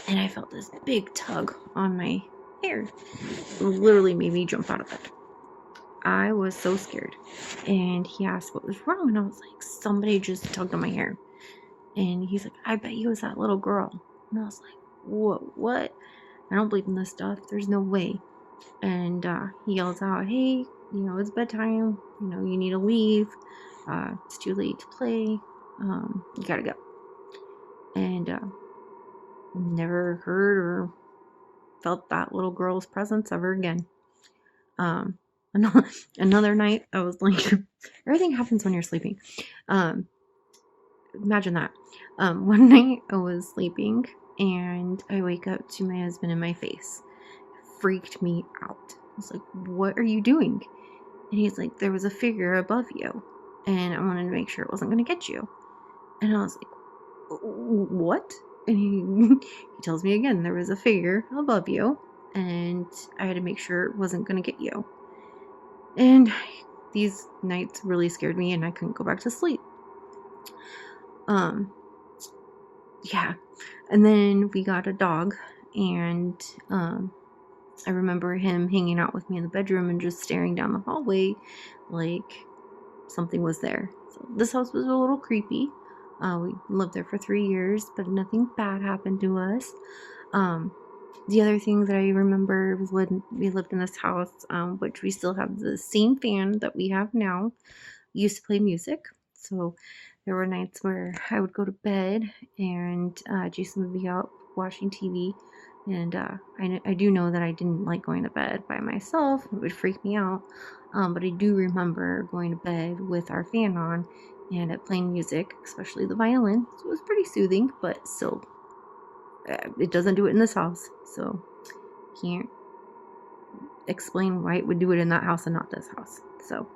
and I felt this big tug on my hair. It literally made me jump out of bed. I was so scared, and he asked what was wrong, and I was like, somebody just tugged on my hair. And he's like, I bet you it was that little girl. And I was like, what? I don't believe in this stuff. There's no way. And he yells out, hey, you know, it's bedtime. You know, you need to leave. It's too late to play. You gotta go. And never heard or felt that little girl's presence ever again. Another night, I was like, everything happens when you're sleeping. Imagine that. One night I was sleeping and I wake up to my husband in my face. It freaked me out. I was like, what are you doing? And he's like, there was a figure above you and I wanted to make sure it wasn't going to get you. And I was like, what? And he tells me again, there was a figure above you and I had to make sure it wasn't going to get you. And these nights really scared me and I couldn't go back to sleep. Yeah. And then we got a dog, and I remember him hanging out with me in the bedroom and just staring down the hallway like something was there. So this house was a little creepy. We lived there for 3 years, but nothing bad happened to us. The other thing that I remember was when we lived in this house, which we still have the same fan that we have now, used to play music. So there were nights where I would go to bed and Jason would be out watching TV. And I do know that I didn't like going to bed by myself. It would freak me out. But I do remember going to bed with our fan on and it playing music, especially the violin. So it was pretty soothing, but still, it doesn't do it in this house. So can't explain why it would do it in that house and not this house. So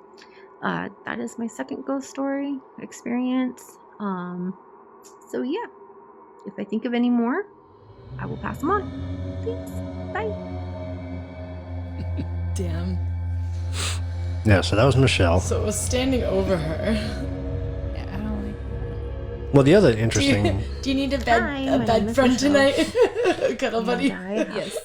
that is my second ghost story experience. So yeah, if I think of any more, I will pass them on. Thanks. Bye. Damn. Yeah, so that was Michelle. So it was standing over her. Yeah, I don't like. Well, the other interesting, Do you need a Hi, my bed name is friend Michelle. tonight? Cuddle buddy. Yes.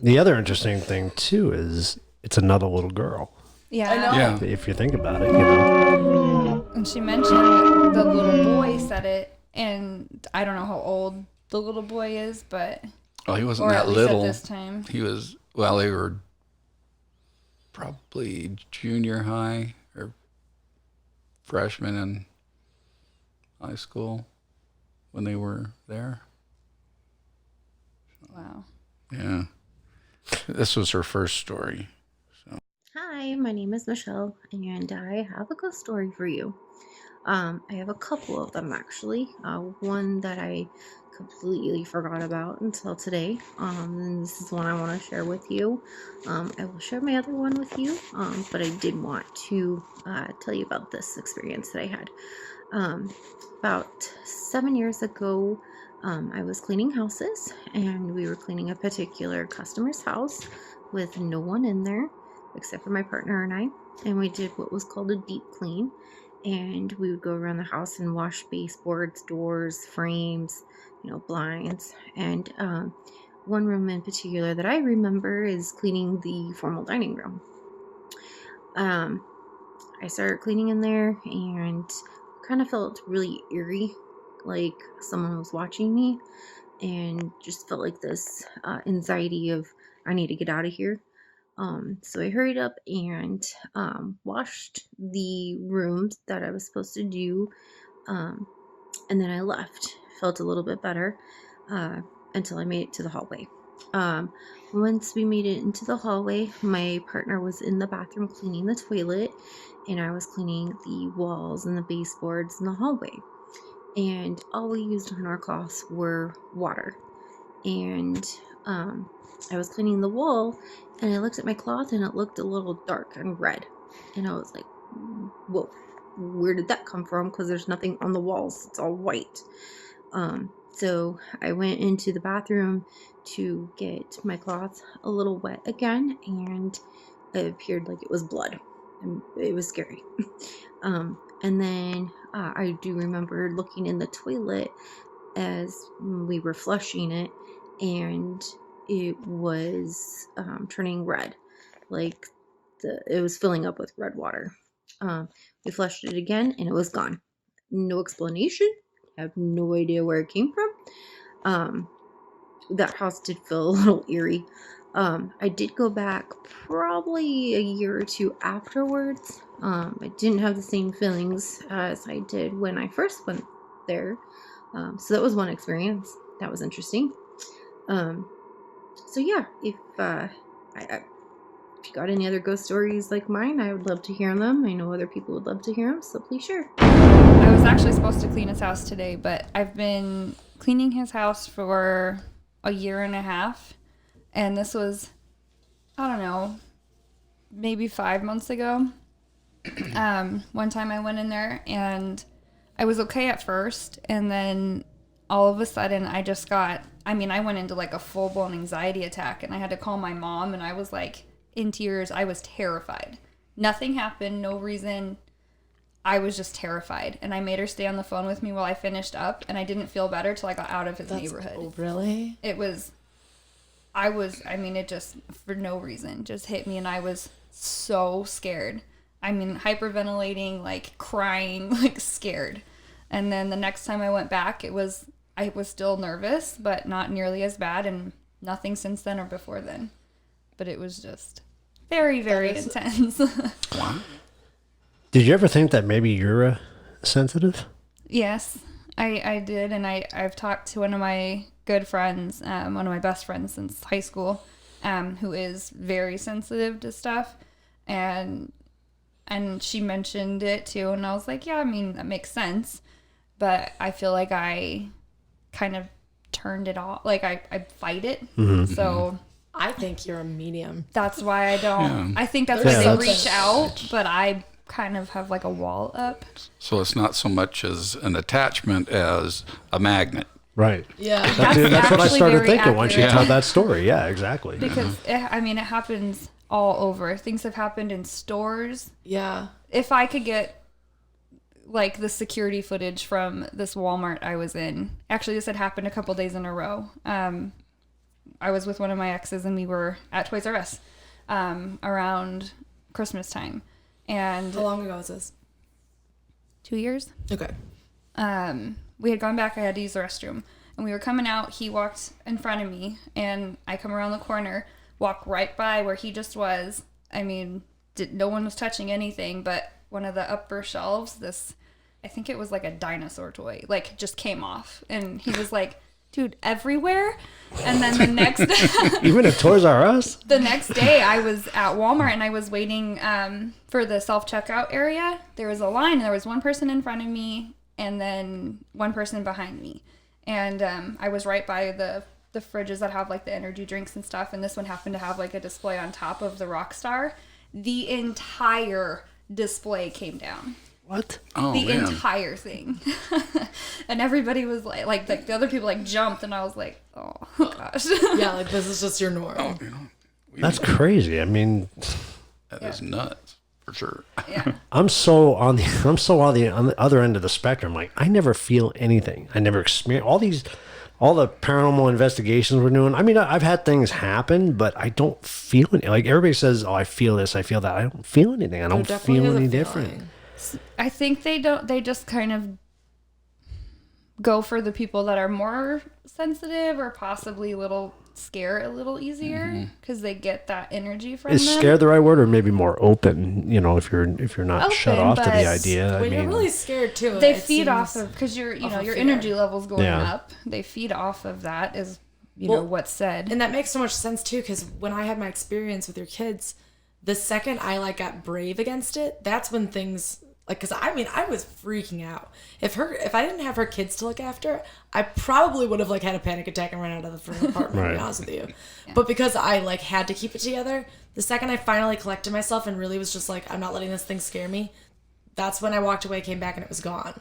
the other interesting thing too is it's another little girl. Yeah, I know. Yeah. If you think about it, you know. And she mentioned the little boy said it, and I don't know how old the little boy is, but Well, he wasn't or that at least little. at this time. He was, well, they were probably junior high or freshman in high school when they were there. Wow. Yeah. This was her first story. Hi, my name is Michelle, and I have a ghost story for you. I have a couple of them actually. One that I completely forgot about until today. And this is one I want to share with you. I will share my other one with you, but I did want to tell you about this experience that I had. About 7 years ago, I was cleaning houses, and we were cleaning a particular customer's house with no one in there except for my partner and I. And we did what was called a deep clean. And we would go around the house and wash baseboards, doors, frames, blinds. And one room in particular that I remember is cleaning the formal dining room. I started cleaning in there and kind of felt really eerie, like someone was watching me, and just felt like this anxiety of I need to get out of here. So I hurried up and washed the rooms that I was supposed to do, and then I left. Felt a little bit better until I made it to the hallway. Once we made it into the hallway, my partner was in the bathroom cleaning the toilet, and I was cleaning the walls and the baseboards in the hallway. And all we used on our cloths were water. And I was cleaning the wall, and I looked at my cloth, and it looked a little dark and red. And I was like, whoa, where did that come from? Because there's nothing on the walls. It's all white. So I went into the bathroom to get my cloth a little wet again, and it appeared like it was blood. And it was scary. And then I do remember looking in the toilet as we were flushing it, and it was turning red, like it was filling up with red water. We flushed it again, and it was gone. No explanation. I have no idea where it came from. That house did feel a little eerie. I did go back probably a year or two afterwards. I didn't have the same feelings as I did when I first went there. So that was one experience. That was interesting. So yeah, if you got any other ghost stories like mine, I would love to hear them. I know other people would love to hear them, so please share. I was actually supposed to clean his house today, but I've been cleaning his house for a year and a half. And this was, I don't know, maybe 5 months ago. One time I went in there and I was okay at first. And then all of a sudden I went into like a full-blown anxiety attack, and I had to call my mom, and I was like in tears. I was terrified. Nothing happened, no reason. I was just terrified, and I made her stay on the phone with me while I finished up, and I didn't feel better till I got out of his neighborhood. Oh, really? It just, for no reason, just hit me, and I was so scared. Hyperventilating, like crying, like scared. And then the next time I went back, I was still nervous, but not nearly as bad, and nothing since then or before then. But it was just very, very intense. Wow. Did you ever think that maybe you're sensitive? Yes, I did, and I've talked to one of my good friends, one of my best friends since high school, who is very sensitive to stuff, and she mentioned it too, and I was like, yeah, that makes sense, but I feel like I kind of turned it off, like I fight it, so I think you're a medium. That's why I don't. Yeah. I think that's Yeah, why they that's- reach out, but I kind of have like a wall up. So it's not so much as an attachment as a magnet. Right. Yeah. That's what I actually started very thinking once you accurate. told that story. Yeah, exactly. Because it happens all over. Things have happened in stores. Yeah. If I could get like the security footage from this Walmart I was in, actually this had happened a couple days in a row. I was with one of my exes and we were at Toys R Us around Christmas time, and How long ago was this? 2 years. Okay. We had gone back. I had to use the restroom, and we were coming out. He walked in front of me, and I come around the corner, walk right by where he just was. I mean, no one was touching anything, but one of the upper shelves, I think it was like a dinosaur toy, like just came off, and he was like, "Dude, everywhere." And then the next Even at Toys R Us? the next day I was at Walmart and I was waiting for the self-checkout area. There was a line and there was one person in front of me and then one person behind me. And I was right by the fridges that have like the energy drinks and stuff. And this one happened to have like a display on top of the Rockstar. The entire display came down. What? Oh, The man. entire thing. And everybody was like the other people like jumped and I was like, oh gosh. Yeah, like this is just your norm. Oh, That's crazy. I mean, That is nuts, for sure. Yeah. I'm so on the other end of the spectrum. Like, I never feel anything. I never experience all the paranormal investigations we're doing. I mean, I've had things happen, but I don't feel it. Like everybody says, "Oh, I feel this, I feel that." I don't feel anything. I don't definitely feel is a any feeling. different. I think they just kind of go for the people that are more sensitive or possibly a little easier because they get that energy from Is them. scared the right word, or maybe more open? You know, if you're not shut Open, off to the but idea. I When you're mean, really scared too. They it feed off seems- of because your of a fear. energy levels going Yeah. up. They feed off of that is Well, what's said. And that makes so much sense too, because when I had my experience with your kids, the second I like got brave against it, that's when things like, because I mean, I was freaking out. If I didn't have her kids to look after, I probably would have like had a panic attack and ran out of the front apartment. To be Right. honest with you, but because I like had to keep it together, the second I finally collected myself and really was just like, I'm not letting this thing scare me, that's when I walked away, came back, and it was gone.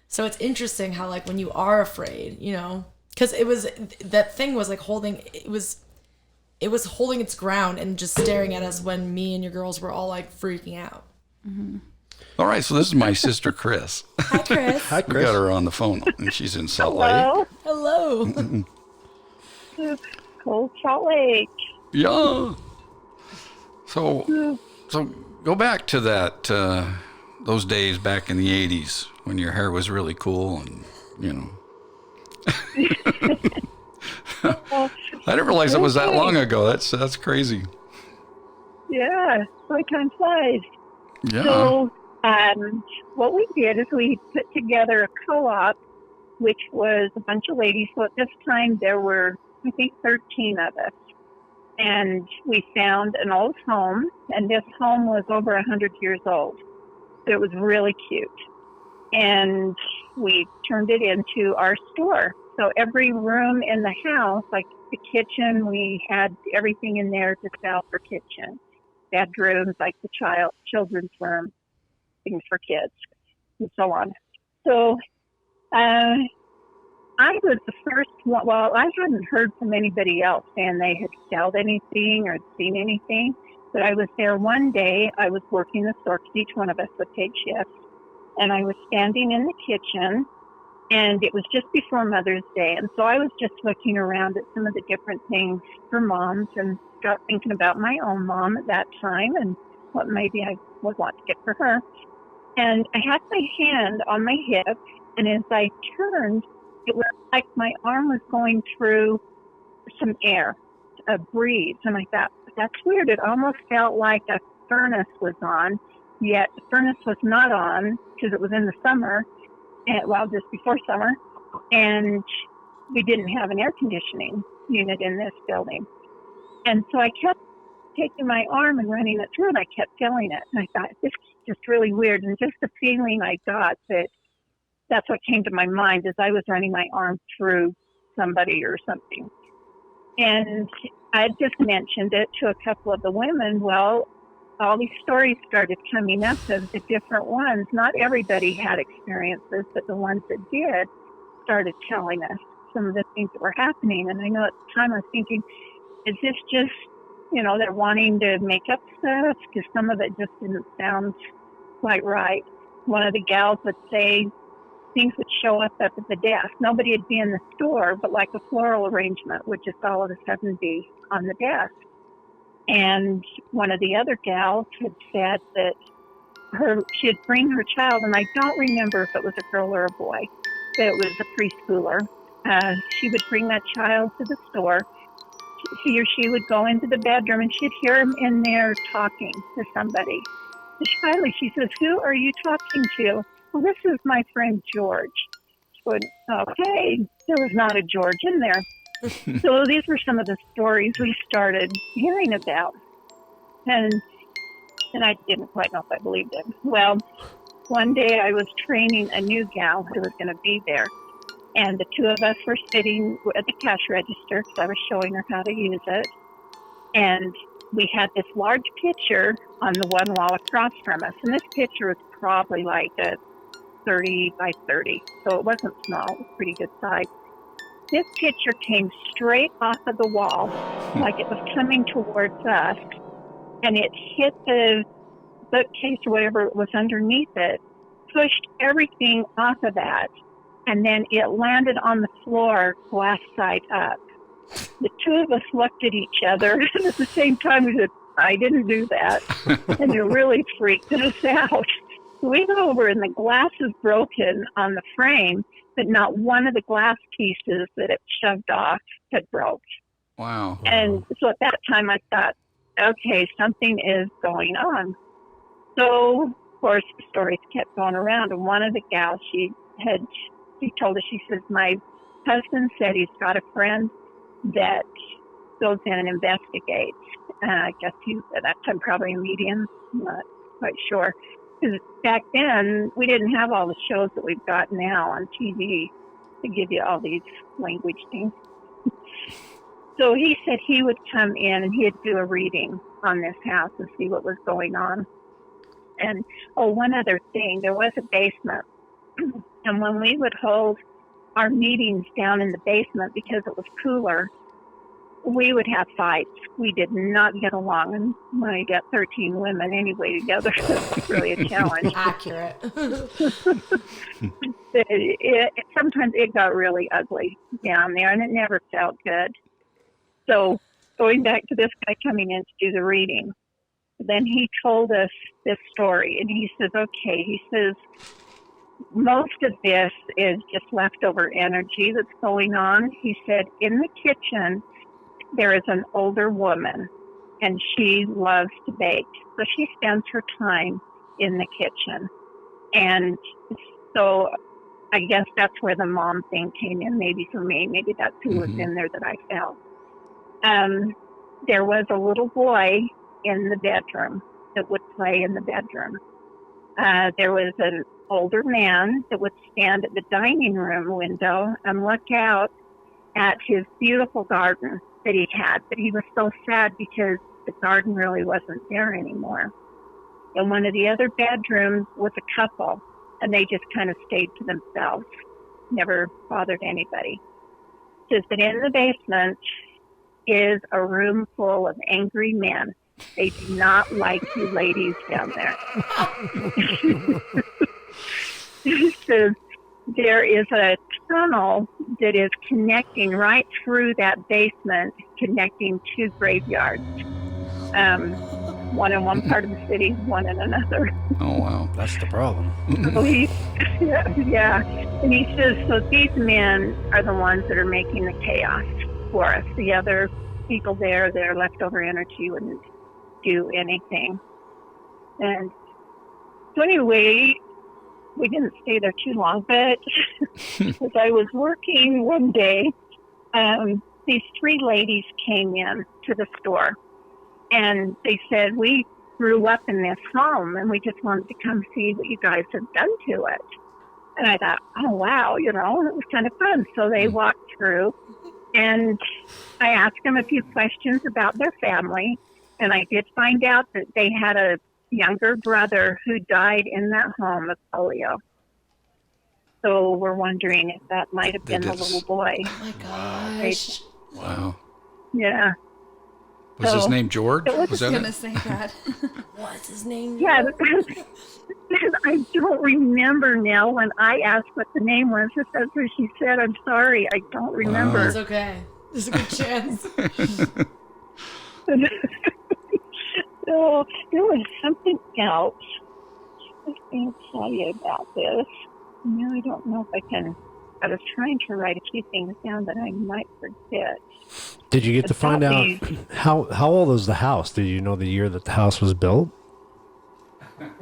So it's interesting how like when you are afraid, you know, because it was that thing was like holding it was holding its ground and just staring at us when me and your girls were all like freaking out. All right, so this is my sister, Chris. Hi, Chris. Hi, We Chris. got her on the phone, and she's in Salt Lake. Hello. Cold Salt Lake. Yeah. So go back to that those days back in the '80s when your hair was really cool, and you know. I didn't realize it was that long ago. That's crazy. Yeah, like time flies. Yeah. So, what we did is we put together a co-op, which was a bunch of ladies. So at this time there were, I think, 13 of us. And we found an old home, and this home was over 100 years old. So it was really cute. And we turned it into our store. So every room in the house, like the kitchen, we had everything in there to sell for kitchen. Bedrooms, like the children's room, things for kids, and so on. So I was the first one. Well, I hadn't heard from anybody else saying they had sold anything or seen anything. But I was there one day. I was working the store because each one of us would take shifts. And I was standing in the kitchen, and it was just before Mother's Day. And so I was just looking around at some of the different things for moms and got thinking about my own mom at that time and what maybe I would want to get for her. And I had my hand on my hip, and as I turned, it was like my arm was going through some air, a breeze. And I thought, that's weird. It almost felt like a furnace was on, yet the furnace was not on because it was in the summer, and, well, just before summer, and we didn't have an air conditioning unit in this building. And so I kept taking my arm and running it through, and I kept feeling it. And I thought, this is just really weird. And just the feeling I got that's what came to my mind as I was running my arm through somebody or something. And I just mentioned it to a couple of the women. Well, all these stories started coming up of the different ones. Not everybody had experiences, but the ones that did started telling us some of the things that were happening. And I know at the time I was thinking, is this just, they're wanting to make up stuff? Because some of it just didn't sound quite right. One of the gals would say things would show up at the desk. Nobody would be in the store, but like a floral arrangement would just all of a sudden be on the desk. And one of the other gals had said that she'd bring her child, and I don't remember if it was a girl or a boy, but it was a preschooler. She would bring that child to the store. He or she would go into the bedroom, and she'd hear him in there talking to somebody. And finally, she says, "Who are you talking to?" "Well, this is my friend George." She went, "Okay, there was not a George in there." So these were some of the stories we started hearing about. And I didn't quite know if I believed it. Well, one day I was training a new gal who was going to be there. And the two of us were sitting at the cash register because I was showing her how to use it. And we had this large picture on the one wall across from us. And this picture was probably like a 30 by 30. So it wasn't small. It was pretty good size. This picture came straight off of the wall, like it was coming towards us, and it hit the bookcase or whatever was underneath it, pushed everything off of that, and then it landed on the floor glass side up. The two of us looked at each other, and at the same time we said, "I didn't do that," and it really freaked us out. We go over, and the glass is broken on the frame, but not one of the glass pieces that it shoved off had broke. Wow. And so at that time I thought, okay, something is going on. So, of course, the stories kept going around. And one of the gals, she told us, she says, "My husband said he's got a friend that goes in and investigates." I guess he was at that time probably a medium, I'm not quite sure. Because back then, we didn't have all the shows that we've got now on TV to give you all these language things. So he said he would come in and he'd do a reading on this house and see what was going on. And, one other thing, there was a basement. And when we would hold our meetings down in the basement because it was cooler, we would have fights. We did not get along. And when I got 13 women anyway together, it was really a challenge. Accurate. Sometimes it got really ugly down there, and it never felt good. So going back to this guy coming in to do the reading, then he told us this story, and he says, okay, he says, most of this is just leftover energy that's going on. He said, in the kitchen, there is an older woman, and she loves to bake. So she spends her time in the kitchen. And so I guess that's where the mom thing came in, maybe for me. Maybe that's who was in there that I felt. There was a little boy in the bedroom that would play in the bedroom. There was an older man that would stand at the dining room window and look out at his beautiful garden that he had, but he was so sad because the garden really wasn't there anymore. In one of the other bedrooms was a couple, and they just kind of stayed to themselves, never bothered anybody. It says that in the basement is a room full of angry men. They do not like you ladies down there. It says there is a tunnel that is connecting right through that basement, connecting two graveyards. One in one part of the city, one in another. Oh, wow. That's the problem. So yeah. And he says, so these men are the ones that are making the chaos for us. The other people there, their leftover energy wouldn't do anything. And so anyway, we didn't stay there too long, but as I was working one day, these three ladies came in to the store, and they said, we grew up in this home, and we just wanted to come see what you guys have done to it. And I thought, oh, wow, it was kind of fun. So they walked through, And I asked them a few questions about their family, and I did find out that they had a younger brother who died in that home of polio. So we're wondering if that might have been the little boy. Oh my gosh. Wow. Yeah. Was his So, name George? it was Was I that was gonna it? say that. What's his name? Yeah, I don't remember now. When I asked what the name was, if that's what she said, I'm sorry, I don't remember. It's okay. There's a good chance. So there was something else. I was going to tell you about this. Now I don't know if I can. I was trying to write a few things down, but I might forget. Did you get to find About out how old is the house? Did you know the year that the house was built?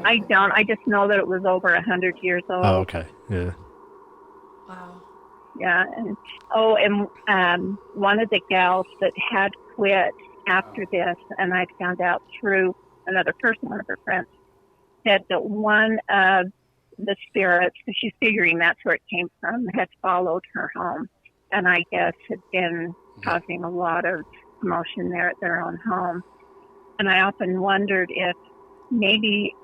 I don't. I just know that it was over 100 years old. Oh, okay. Yeah. Wow. Yeah, and one of the gals that had quit after this, and I found out through another person, one of her friends, said that one of the spirits, because she's figuring that's where it came from, had followed her home, and I guess had been causing a lot of commotion there at their own home. And I often wondered if maybe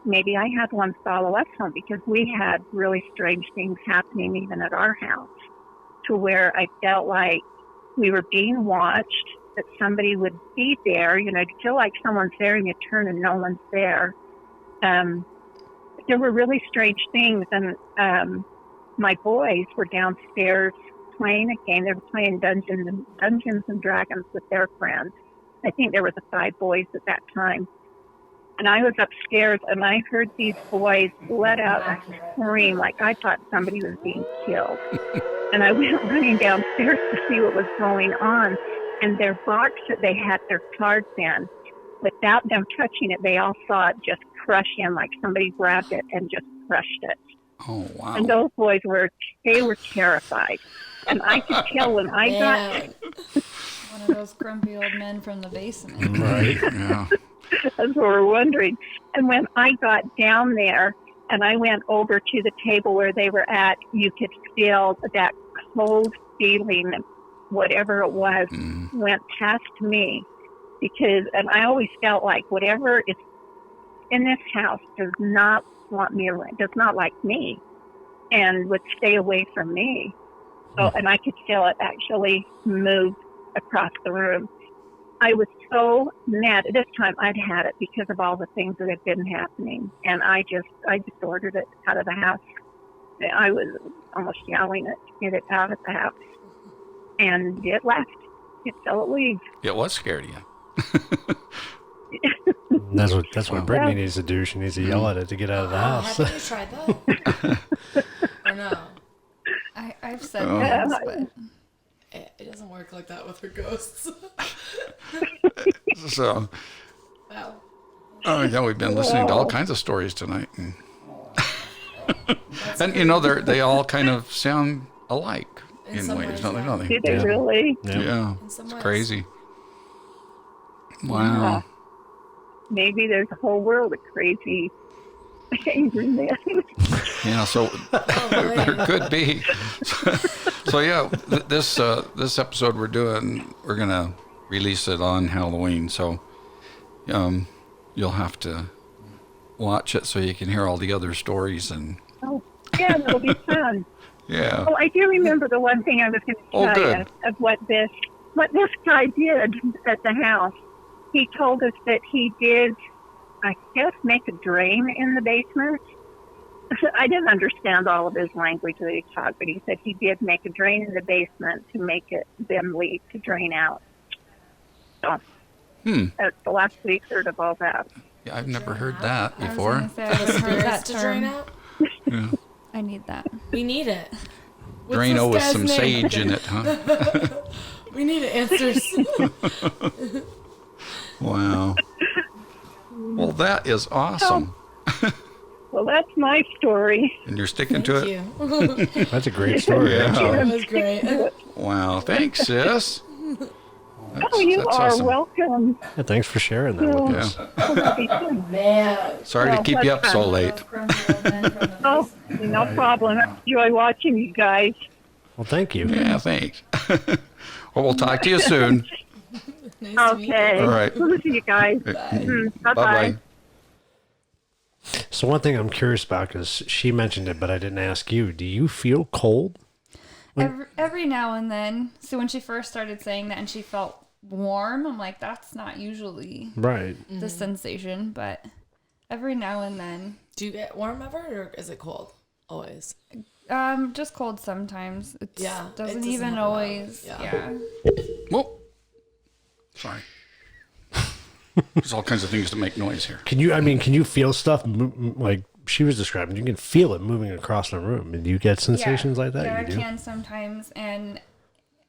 maybe I had one follow us home, because we had really strange things happening even at our house, to where I felt like we were being watched, that somebody would be there, you feel like someone's there and you turn and no one's there. There were really strange things, and my boys were downstairs playing a game. They were playing Dungeons and Dragons with their friends. I think there was 5 boys at that time. And I was upstairs, and I heard these boys let out a scream like I thought somebody was being killed. And I went running downstairs to see what was going on. And their box that they had their cards in, without them touching it, they all saw it just crush in, like somebody grabbed it and just crushed it. Oh, wow. And those boys were terrified. And I could tell when I got... One of those grumpy old men from the basement. Right. Yeah. That's what we're wondering. And when I got down there and I went over to the table where they were at, you could feel that cold feeling, whatever it was, went past me. And I always felt like whatever is in this house does not want me around, does not like me, and would stay away from me. So, and I could feel it actually move across the room. I was so mad. This time I'd had it because of all the things that had been happening. And I just ordered it out of the house. I was almost yelling it to get it out of the house. And it left. It fell at leave. It was scared of you. That's what Brittany needs to do. She needs to yell at it to get out of the house. Have you tried that? Or no? I've said things, but It doesn't work like that with her ghosts. So, Wow. oh yeah, we've been listening to all kinds of stories tonight, and they all kind of sound alike in some ways, ways, don't yeah. they? Did they really? Yeah, In some it's ways. crazy. Wow. Maybe there's a whole world of crazy angry men. Yeah, so there could be. So yeah, this episode we're gonna release it on Halloween. So you'll have to watch it so you can hear all the other stories and. Oh, yeah, that'll be fun. Yeah. Oh, I do remember the one thing I was going to tell good. you of what this guy did at the house. He told us that he did, I guess, make a drain in the basement. I didn't understand all of his language that he talked, but he said he did make a drain in the basement to make it then leak to drain out. So that's the last we've heard of all that. Yeah, I've never heard that I was before. gonna say, I've never heard that To drain term. out? Yeah. I need that. We need it. What's Drano this with guy's some name? sage in it, huh? We need answers. Wow. Well, that is awesome. Well, that's my story. And you're sticking Thank to it? you. That's a great story. Yeah. That was great. Wow. Thanks, sis. Oh, you that's are awesome. welcome. Yeah, thanks for sharing that with Yeah. us. That'll be fun. Man. Sorry to Well, keep you up that's so fun. late. Oh, no problem. I enjoy watching you guys. Well, thank you. Yeah, thanks. Well, we'll talk to you soon. Okay. All right. We'll see you guys. Bye-bye. Bye-bye. So one thing I'm curious about, because she mentioned it, but I didn't ask you. Do you feel cold? Every now and then. So when she first started saying that and she felt warm, I'm like, that's not usually Right. the sensation, but every now and then. Do you get warm ever, or is it cold? Always. Just cold sometimes. It Yeah, it doesn't doesn't even happen always. that way. Yeah. Whoa. Sorry. There's all kinds of things that make noise here. Can you feel stuff like she was describing? You can feel it moving across the room. And do you get sensations like that? Yeah, You I do? can sometimes. And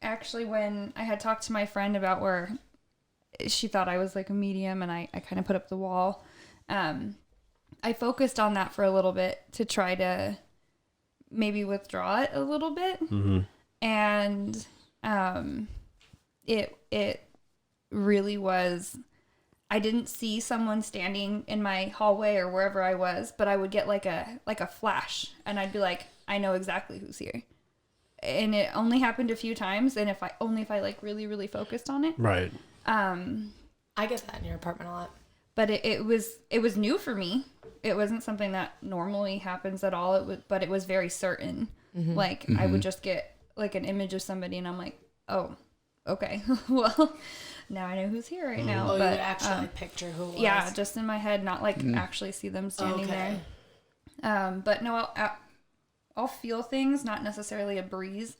actually, when I had talked to my friend about where she thought I was like a medium and I kind of put up the wall, I focused on that for a little bit to try to maybe withdraw it a little bit. Mm-hmm. And it really was... I didn't see someone standing in my hallway or wherever I was, but I would get like a flash, and I'd be like, I know exactly who's here. And it only happened a few times, and if I like really, really focused on it. Right. I get that in your apartment a lot. But it was new for me. It wasn't something that normally happens at all. But it was very certain. Like I would just get like an image of somebody, and I'm like, oh, okay, well. Now I know who's here right now. Oh, but, you would actually like, picture who it was? Yeah, just in my head, not like actually see them standing there. But no, I'll feel things, not necessarily a breeze.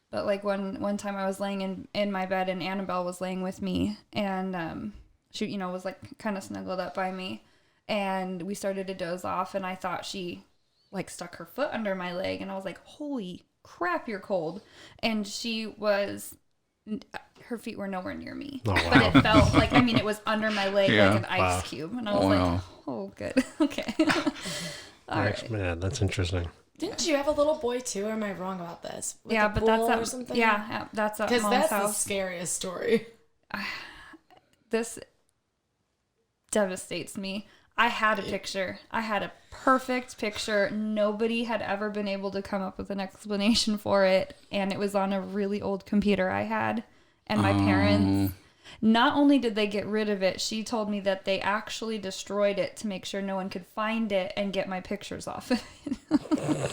But like one time I was laying in my bed and Annabelle was laying with me, and she was like kind of snuggled up by me, and we started to doze off, and I thought she like stuck her foot under my leg, and I was like, holy crap, you're cold. And her feet were nowhere near me. Oh, wow. But it felt like, it was under my leg Yeah. like an ice cube. And I was like, oh, good. Okay. All right. Man, that's interesting. Didn't you have a little boy too? Or am I wrong about this? With Yeah, the but that's pool or at, something? yeah, that's at Because Mom's that's the house. scariest story. This devastates me. I had a picture. I had a perfect picture. Nobody had ever been able to come up with an explanation for it. And it was on a really old computer I had. And my parents, not only did they get rid of it, she told me that they actually destroyed it to make sure no one could find it and get my pictures off of it.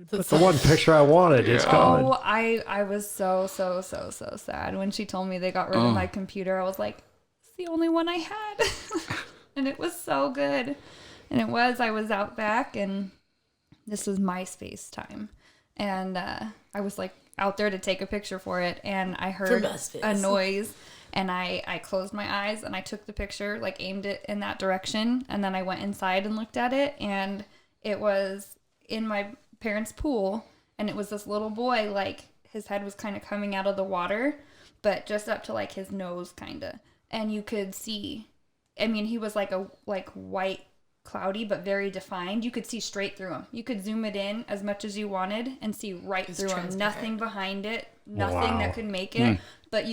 That's the one picture I wanted. It's gone. Oh, I was so sad when she told me they got rid of my computer. I was like, it's the only one I had. And it was so good. And I was out back, and this was MySpace time. And I was like out there to take a picture for it, and I heard a noise, and I closed my eyes, and I took the picture, like aimed it in that direction, and then I went inside and looked at it, and it was in my parents' pool, and it was this little boy, like his head was kind of coming out of the water, but just up to like his nose kind of, and you could see, he was like white, cloudy, but very defined. You could see straight through him. You could zoom it in as much as you wanted and see right through him. Nothing behind it, nothing that could make it, but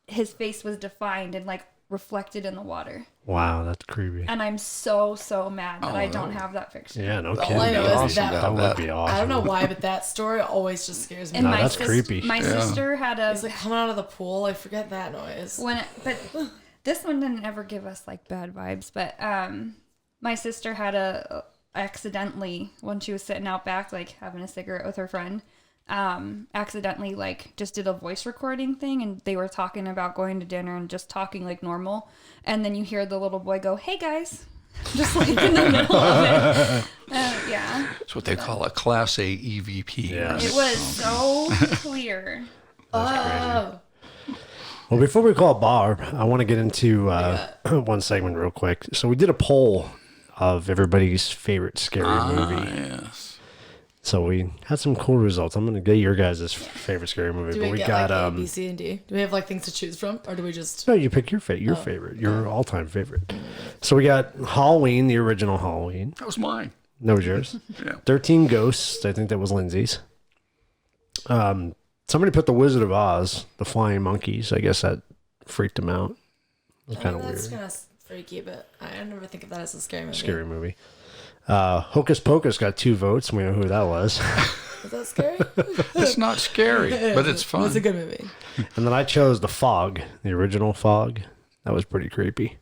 his face was defined and like reflected in the water. Wow, that's creepy. And I'm so mad that I don't have that picture. Yeah, no All kidding. I know is awesome that That would be awesome. I don't know why, but that story always just scares me. And No, my that's creepy. My sister had a It's like coming out of the pool. I forget that noise. but this one didn't ever give us like bad vibes, but my sister had accidentally, when she was sitting out back like having a cigarette with her friend, accidentally like just did a voice recording thing, and they were talking about going to dinner and just talking like normal, and then you hear the little boy go, "Hey guys," just like in the middle of it. Yeah, It's what they call a Class A EVP. Yeah. right? it was so clear. Oh, Well, before we call Barb, I want to get into one segment real quick. So we did a poll of everybody's favorite scary movie. Yes. So we had some cool results. I'm going to get your guys' favorite scary movie. do but we we get got like A, B, C, and D? Do we have like things to choose from, or do we just? no, you pick your favorite, your all-time favorite. So we got Halloween, the original Halloween. That was mine. That was yours. Yeah. 13 Ghosts. I think that was Lindsay's. Somebody put The Wizard of Oz, the Flying Monkeys. I guess that freaked him out. It was kind of That's weird. kind of freaky, but I never think of that as a scary movie. Scary movie. Hocus Pocus got 2 votes. We know who that was. Is that scary? It's not scary, but it's fun. It's a good movie. And then I chose The Fog, the original Fog. That was pretty creepy.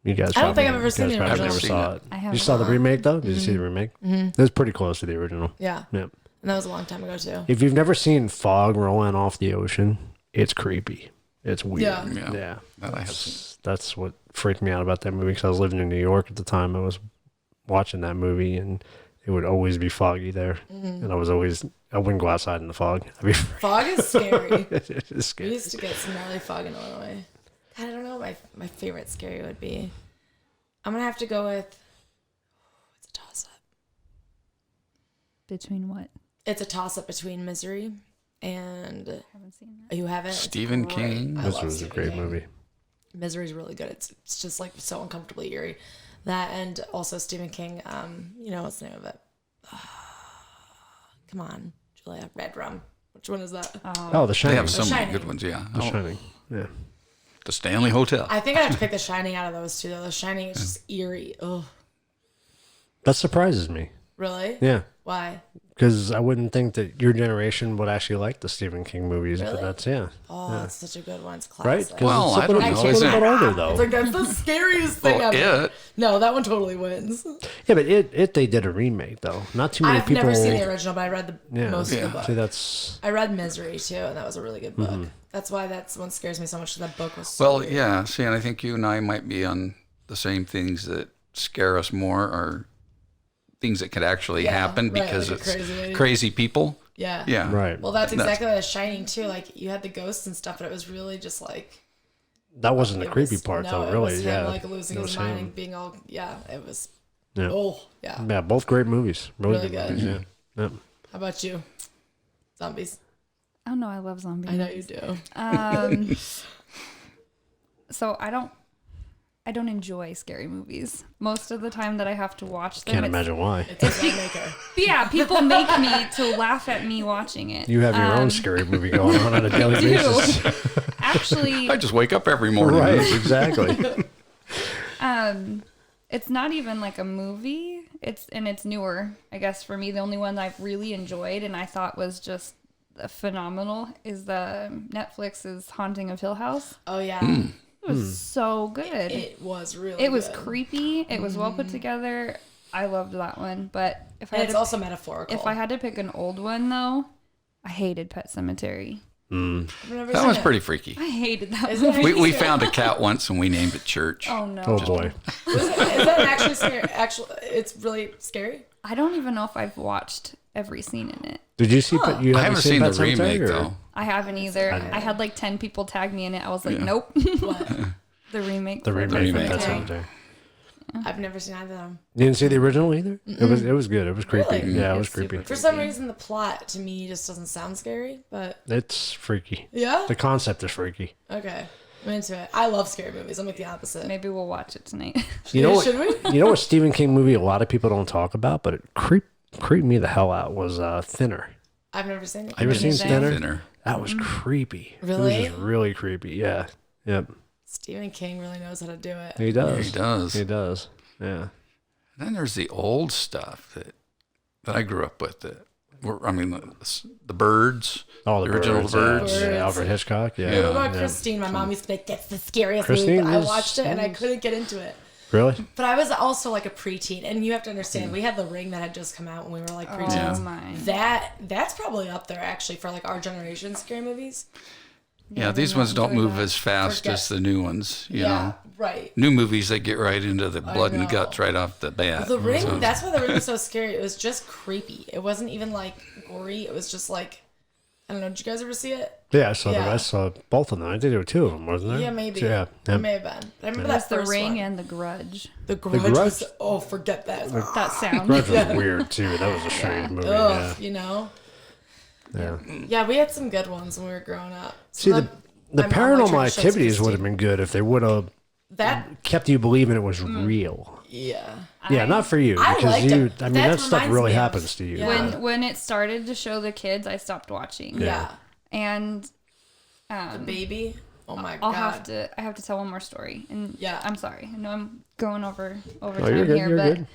You guys I don't think probably- I've ever you seen guys the probably original. never saw it. I You haven't. saw the remake, though? Did you see the remake? It was pretty close to the original. Yeah. Yep. And that was a long time ago, too. If you've never seen fog rolling off the ocean, it's creepy. It's weird. Yeah. Yeah. That I have seen. That's what freaked me out about that movie because I was living in New York at the time. I was watching that movie and it would always be foggy there. And I wouldn't go outside in the fog. I'd be Fog is scary. it's We scary. used to get some gnarly fog in Illinois. God, I don't know what my favorite scary would be. I'm going to have to go with... It's a toss-up. Between what? It's a toss-up between Misery and... I haven't seen that. You haven't? It's Stephen great. King. I This love was a Stephen great King. movie. Misery's really good. It's just like so uncomfortably eerie. That and also Stephen King. You know what's the name of it? Come on, Julia. Red Rum. Which one is that? Oh, The They Shining. have some Shining. good ones, yeah. The Oh, Shining. Yeah. the Stanley Hotel. I think I have to pick The Shining out of those two though. The Shining is just eerie. Ugh. That surprises me. Really? Yeah. Why? Because I wouldn't think that your generation would actually like the Stephen King movies. Really? But that's, yeah. Oh, that's such a good one. It's Right? classic. 'Cause Well, it's I a don't little, know. it's a Is little it- bit older, though. It's like that's the scariest thing Well, ever. it. No, that one totally wins. Yeah, but it they did a remake, though. Not too many I've people. never seen the original, but I read the Yeah. most of the Yeah. book. See, that's. I read Misery too, and that was a really good book. Mm-hmm. That's why that's one scares me so much. That book was so Well, weird. yeah. See, and I think you and I might be on the same things that scare us more are things that could actually Yeah, happen right, because like a it's crazy lady. crazy people. Yeah. Yeah. Right. Well, that's exactly like Shining too. Like you had the ghosts and stuff, but it was really just like That wasn't the it creepy was- part, no, though, it really. was him, Yeah. like losing It his was mind him. and being all it was. Yeah. Oh yeah. Yeah, both great movies. Really, Really good good. movies. Yeah. Yep. How about you? Zombies. Oh no, I love zombies. I know you do. So I don't enjoy scary movies. Most of the time that I have to watch them, Can't it's- imagine why. It's a filmmaker. Yeah, people make me to laugh at me watching it. You have your own scary movie going on a daily basis. Actually, I just wake up every morning. Right, exactly. it's not even like a movie. It's newer, I guess, for me. The only one I've really enjoyed and I thought was just phenomenal is the Netflix's Haunting of Hill House. Oh yeah. It was so good. It was really. It was good. creepy. It was well put together. I loved that one. But if I And had it's to, also metaphorical. if I had to pick an old one though, I hated Pet Cemetery. I've never That seen was it. pretty freaky. I hated that Isn't movie. it? We found a cat once and we named it Church. Oh no. Oh boy. Is that actually scary? It's really scary. I don't even know if I've watched every scene in it. Did you see? You I haven't seen the Pet Sematary, remake or- though. I haven't either. I had like 10 people tag me in it. I was like, nope. What? The remake. The for Pet remake of remake. Pet Cemetery. Sematary. I've never seen either of them. You didn't see the original either? It was good. It was creepy. Really? Yeah, it was It's super creepy. For some reason, the plot to me just doesn't sound scary. But It's freaky. yeah. The concept is freaky. Okay. I'm into it. I love scary movies. I'm like the opposite. Maybe we'll watch it tonight. You know what? Should we? You know what Stephen King movie a lot of people don't talk about, but it creeped me the hell out was Thinner. I've never seen it. Have you ever seen Anything. Thinner? Thinner. That was creepy. Really? It was just really creepy. Yeah. Yep. Stephen King really knows how to do it. He does. He does. He does. Yeah. Then there's the old stuff that I grew up with. The Birds. Oh, the original Birds. Birds. Yeah, Birds. Alfred Hitchcock. Yeah. Yeah. What about Yeah. Christine? My mom used to be like, that's the scariest Christine movie. But I was- watched it and I couldn't get into it. Really? But I was also like a preteen. And you have to understand, we had The Ring that had just come out when we were like Oh preteens. my. That's probably up there actually for like our generation scary movies. Yeah, these ones don't doing move that. as fast Forget- as the new ones. You know, right. new movies they get right into the blood and know. guts right off the bat. The Ring, So- that's why The Ring was so scary. It was just creepy. It wasn't even like gory. It was just like, I don't know. Did you guys ever see it? Yeah, I saw Yeah. I saw both of them. I think there were two of them, wasn't there? Yeah, maybe. Yeah. It may have been. But I remember That's that The first Ring one. and The Grudge. The Grudge. Grudge? Was, oh, forget that. That sound. Grudge was weird too. That was a strange movie. Ugh, you know? Yeah. Yeah, we had some good ones when we were growing up. See, the my mom, like, paranormal tried to show activities would Christine. have been good if they would have That, kept you believing it was real. yeah. Yeah, not for you I because liked you. it. I mean, That that stuff reminds really me of- happens to you. Yeah. When it started to show the kids, I stopped watching. Yeah. And The baby. Oh my I God. have to tell one more story. And Yeah. I'm sorry. I know I'm going over Oh, time you're good. here, You're but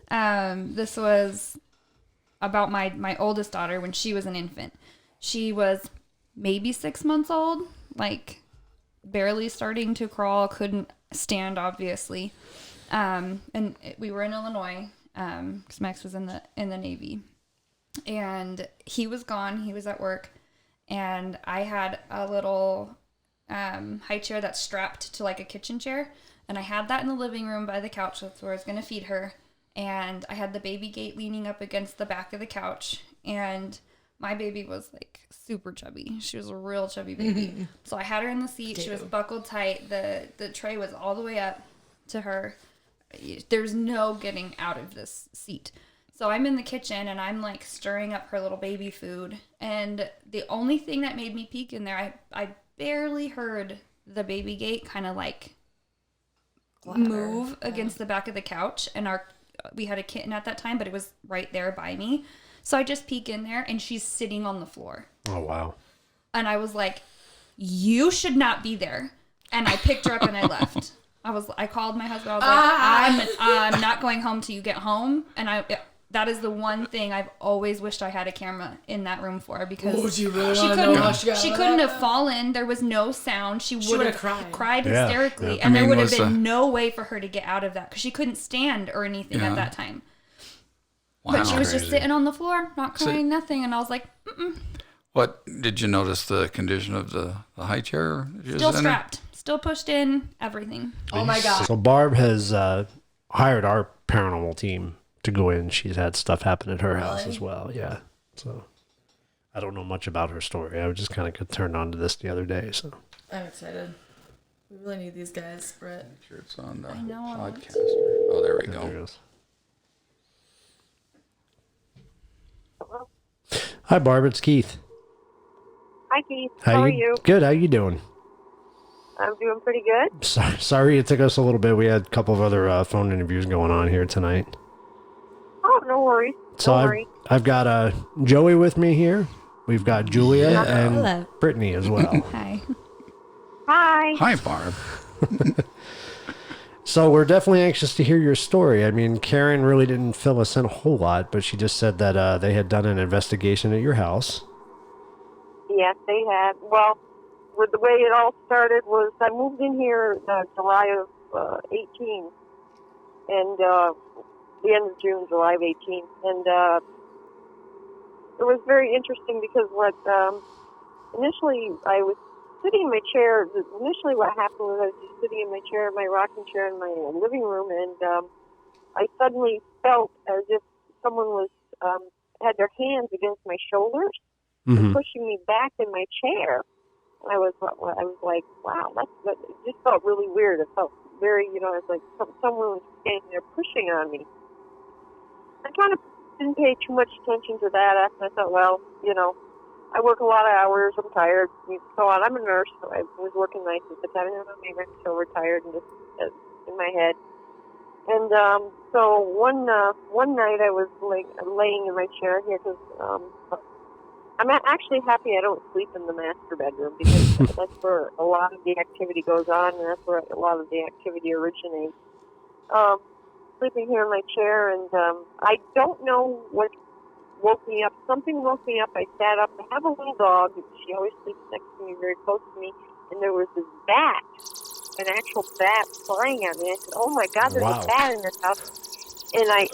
good. this was about my oldest daughter when she was an infant. She was maybe 6 months old, like barely starting to crawl, couldn't stand, obviously. We were in Illinois, because Max was in the Navy, and he was gone. He was at work, and I had a little high chair that's strapped to like a kitchen chair, and I had that in the living room by the couch. That's where I was gonna feed her, and I had the baby gate leaning up against the back of the couch, and my baby was like super chubby. She was a real chubby baby. So I had her in the seat. She was buckled tight. The tray was all the way up to her. There's no getting out of this seat. So I'm in the kitchen and I'm like stirring up her little baby food. And the only thing that made me peek in there, I barely heard the baby gate kind of like move against the back of the couch. And we had a kitten at that time, but it was right there by me. So I just peek in there and she's sitting on the floor. Oh, wow. And I was like, you should not be there. And I picked her up and I left. I called my husband. I was like, I'm not going home till you get home. And that is the one thing I've always wished I had a camera in that room for, because she couldn't have fallen. There was no sound. She would have cried hysterically. Yeah. And there would have been no way for her to get out of that because she couldn't stand or anything at that time. Wow. But she was just sitting on the floor, not crying, nothing. And I was like, What did you notice the condition of the high chair? still strapped, still pushed in, everything. Oh my God. So Barb has hired our paranormal team to go in. She's had stuff happen at her house as well. Yeah. So I don't know much about her story. I was just kind of turned on to this the other day. So I'm excited. We really need these guys, Britt. Make sure it's on the know. podcaster. Oh, there we there it go. goes. Hi, Barb. It's Keith. Hi, Keith. How are you? Good. How you doing? I'm doing pretty good. Sorry it took us a little bit. We had a couple of other phone interviews going on here tonight. Oh, no worries. So I've got Joey with me here. We've got Julia and Hello. Brittany as well. Hi. Hi. Hi, Barb. So we're definitely anxious to hear your story. I mean, Karen really didn't fill us in a whole lot, but she just said that they had done an investigation at your house. Yes, they had. Well, with the way it all started was I moved in here July of 18, and the end of June, July of 18, and it was very interesting because initially I was sitting in my chair. Initially what happened was I was just sitting in my chair, my rocking chair in my living room, and I suddenly felt as if someone was had their hands against my shoulders, pushing me back in my chair. I was like, wow, that it just felt really weird. It felt very, it was like someone was standing there pushing on me. I kind of didn't pay too much attention to that. I thought, well, I work a lot of hours. I'm tired. So on. I'm a nurse. So I was working nights at the time. And maybe I'm so retired and just in my head. And so one night I was laying in my chair here because I'm actually happy I don't sleep in the master bedroom because that's where a lot of the activity goes on, and that's where a lot of the activity originates. Sleeping here in my chair, and I don't know what woke me up. Something woke me up. I sat up. I have a little dog. She always sleeps next to me, very close to me, and there was this bat, an actual bat flying at me. I said, "Oh my God, there's a bat in this house!" And I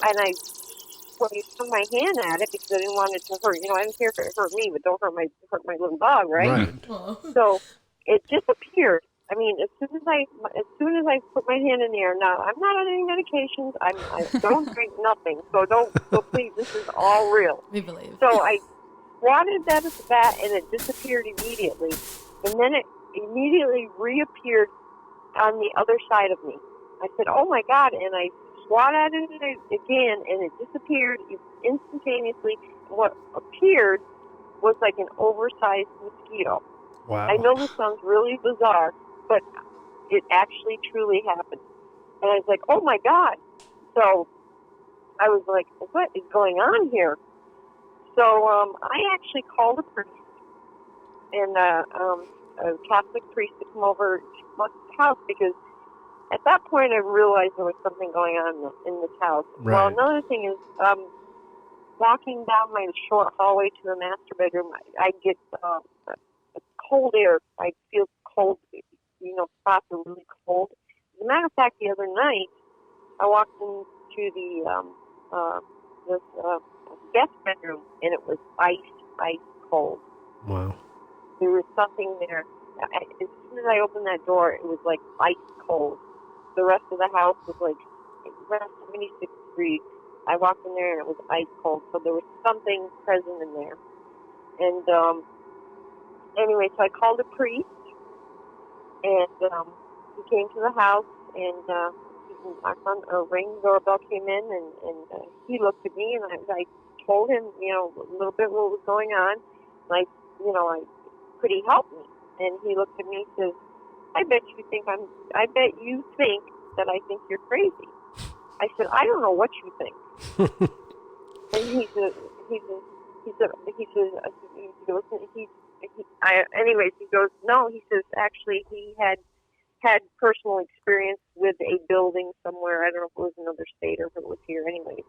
put my hand at it because I didn't want it to hurt. I didn't care if it hurt me, but don't hurt my little dog, right? So it disappeared. I mean, as soon as I put my hand in the air. Now I'm not on any medications. I don't drink nothing. So please, this is all real. We believe. So I swatted that at the bat, and it disappeared immediately. And then it immediately reappeared on the other side of me. I said, "Oh my God!" And I swat at it again, and it disappeared instantaneously. What appeared was like an oversized mosquito. Wow. I know this sounds really bizarre, but it actually truly happened. And I was like, "Oh my God." So I was like, what is going on here? So I actually called a priest, and a Catholic priest to come over to my house because at that point I realized there was something going on in this house. Right. Well, another thing is walking down my short hallway to the master bedroom, I get cold air. I feel cold, spots are really cold. As a matter of fact, the other night I walked into this guest bedroom and it was ice cold. Wow. There was something there. As soon as I opened that door, it was like ice cold. The rest of the house was like around 76 degrees. I walked in there and it was ice cold. So there was something present in there. And anyway, so I called a priest, and he came to the house, and a ring doorbell came in, and he looked at me, and I told him, a little bit what was going on. Like, could he help me? And he looked at me and says, I bet you think that I think you're crazy. I said, I don't know what you think. And he goes, no, he says, actually, he had personal experience with a building somewhere. I don't know if it was another state or if it was here anyways.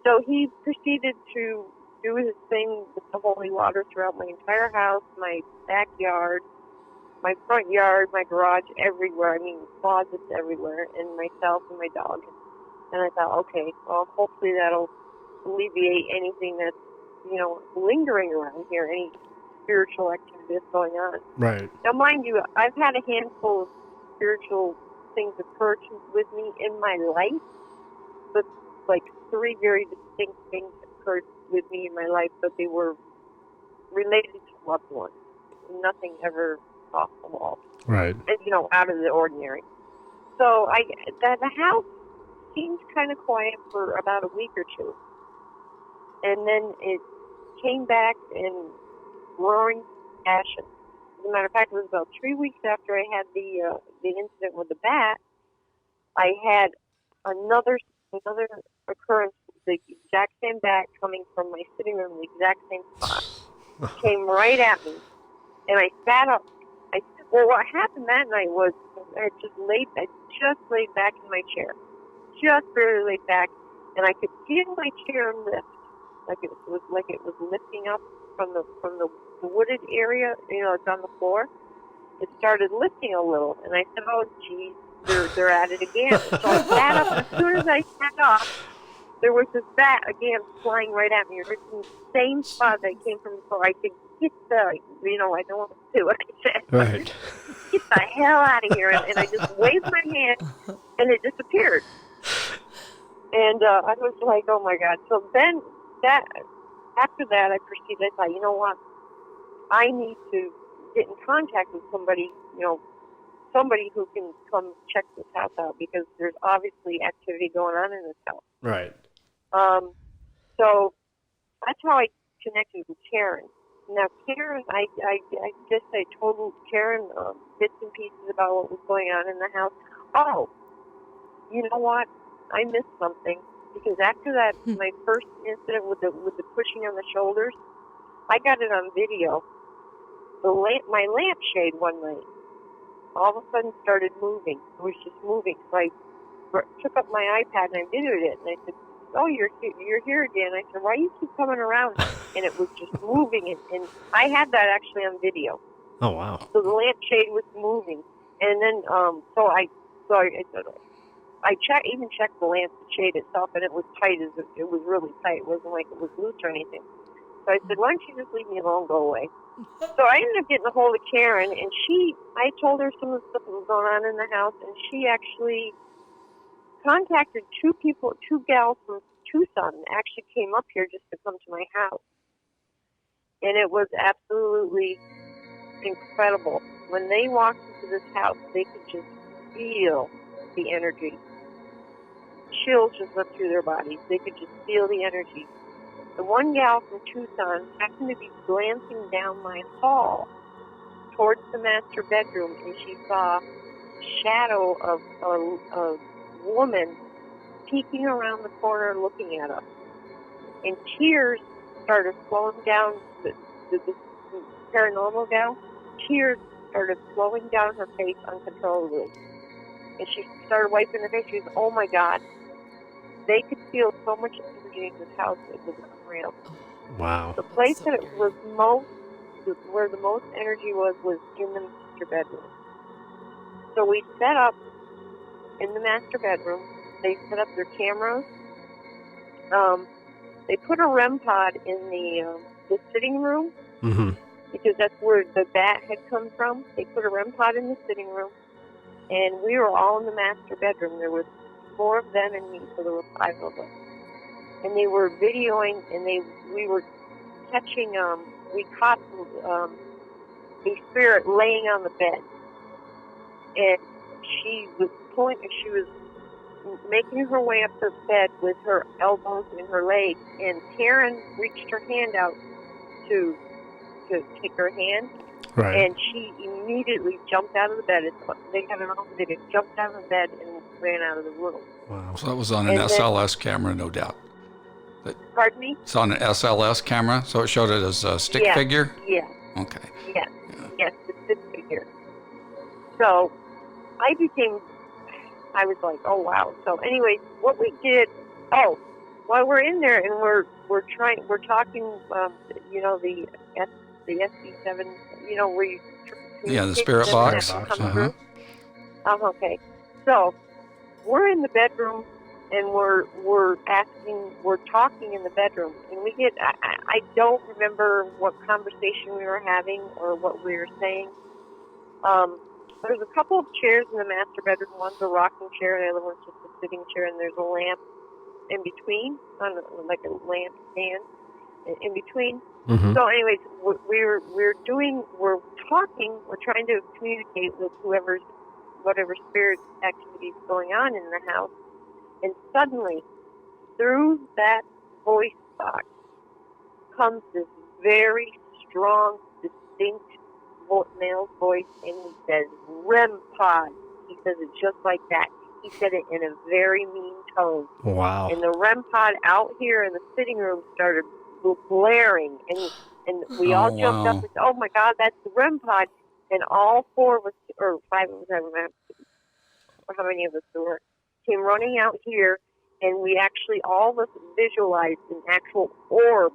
So he proceeded to do his thing with the holy water throughout my entire house, my backyard, my front yard, my garage, everywhere. I mean, closets everywhere, and myself and my dog. And I thought, okay, well, hopefully that'll alleviate anything that's, lingering around here, any spiritual activity that's going on. Right. Now, mind you, I've had a handful of spiritual things occur with me in my life, but like 3 very distinct things occurred with me in my life, but they were related to loved ones. Nothing ever off the wall. Right. And, out of the ordinary. So the house seemed kind of quiet for about a week or two. And then it came back in roaring passion. As a matter of fact, it was about 3 weeks after I had the incident with the bat. I had another occurrence with the exact same bat coming from my sitting room, the exact same spot. Came right at me. And I sat up. Well, what happened that night was I just laid back in my chair. Just barely laid back, and I could feel my chair lift, like it was lifting up from the wooded area, it's on the floor. It started lifting a little, and I said, "Oh, geez, they're at it again." So I sat up, and as soon as I sat up, there was this bat again flying right at me. It was in the same spot that came from before. I said, "Get the, I don't want to do what I said." Right. Get the hell out of here! And I just waved my hand, and it disappeared. And I was like, oh my God. So then after that, I proceeded, I thought, you know what? I need to get in contact with somebody, somebody who can come check this house out because there's obviously activity going on in this house. Right. So that's how I connected with Karen. Now, Karen, I told Karen bits and pieces about what was going on in the house. Oh, you know what? I missed something because after that, my first incident with the pushing on the shoulders, I got it on video. My lampshade one night all of a sudden started moving. It was just moving. So I took up my iPad and I videoed it. And I said, "Oh, you're here again." I said, "Why do you keep coming around?" And it was just moving. And I had that actually on video. Oh wow! So the lampshade was moving, and then I checked the lampshade itself, and it was tight. It was really tight. It wasn't like it was loose or anything. So I said, "Why don't you just leave me alone? Go away." So I ended up getting a hold of Karen, and I told her some of the stuff that was going on in the house, and she actually contacted two gals from Tucson, actually came up here just to come to my house. And it was absolutely incredible. When they walked into this house, they could just feel the energy. Chills just went through their bodies. They could just feel the energy. The one gal from Tucson happened to be glancing down my hall towards the master bedroom, and she saw a shadow of a woman peeking around the corner looking at us. And tears started flowing down the paranormal gal. Tears started flowing down her face uncontrollably. And she started wiping her face. She goes, oh my God. They could feel so much energy in this house. It was unreal. Wow. The place that it was where the most energy was in the master bedroom. So we set up in the master bedroom. They set up their cameras. They put a REM pod in the sitting room because that's where the bat had come from. They put a REM pod in the sitting room, and we were all in the master bedroom. There was 4 of them and me, so there were 5 of us. And they were videoing, and we were catching. We caught a spirit laying on the bed, and she was making her way up the bed with her elbows in her legs, and Karen reached her hand out to take her hand, Right. and she immediately jumped out of the bed. They had it on video. Jumped out of the bed and ran out of the room. Wow. So that was on an And then- SLS camera, no doubt. Pardon me? It's on an SLS camera, so it showed it as a stick Yes. figure? Yeah. Okay. Yes. Yes, it's this figure. So I was like, oh wow. So anyways, what we did, while we're in there and we're talking, the SB7, where you Yeah, the spirit them box. that come Uh-huh. through. Okay. So we're in the bedroom and we're talking in the bedroom, and we get, I don't remember what conversation we were having or what we were saying. There's a couple of chairs in the master bedroom. One's a rocking chair, and the other one's just a sitting chair, and there's a lamp in between, like a lamp stand in between. Mm-hmm. So anyways, we're talking, we're trying to communicate with whatever spirit activity is going on in the house. And suddenly, through that voice box comes this very strong, distinct male voice, and he says, REM pod. He says it just like that. He said it in a very mean tone. Wow. And the REM pod out here in the sitting room started blaring, and we all jumped up and said, oh my God, that's the REM pod. And all 4 of us, or 5 of us, I don't remember how many of us there were, came running out here, and we actually all of us visualized an actual orb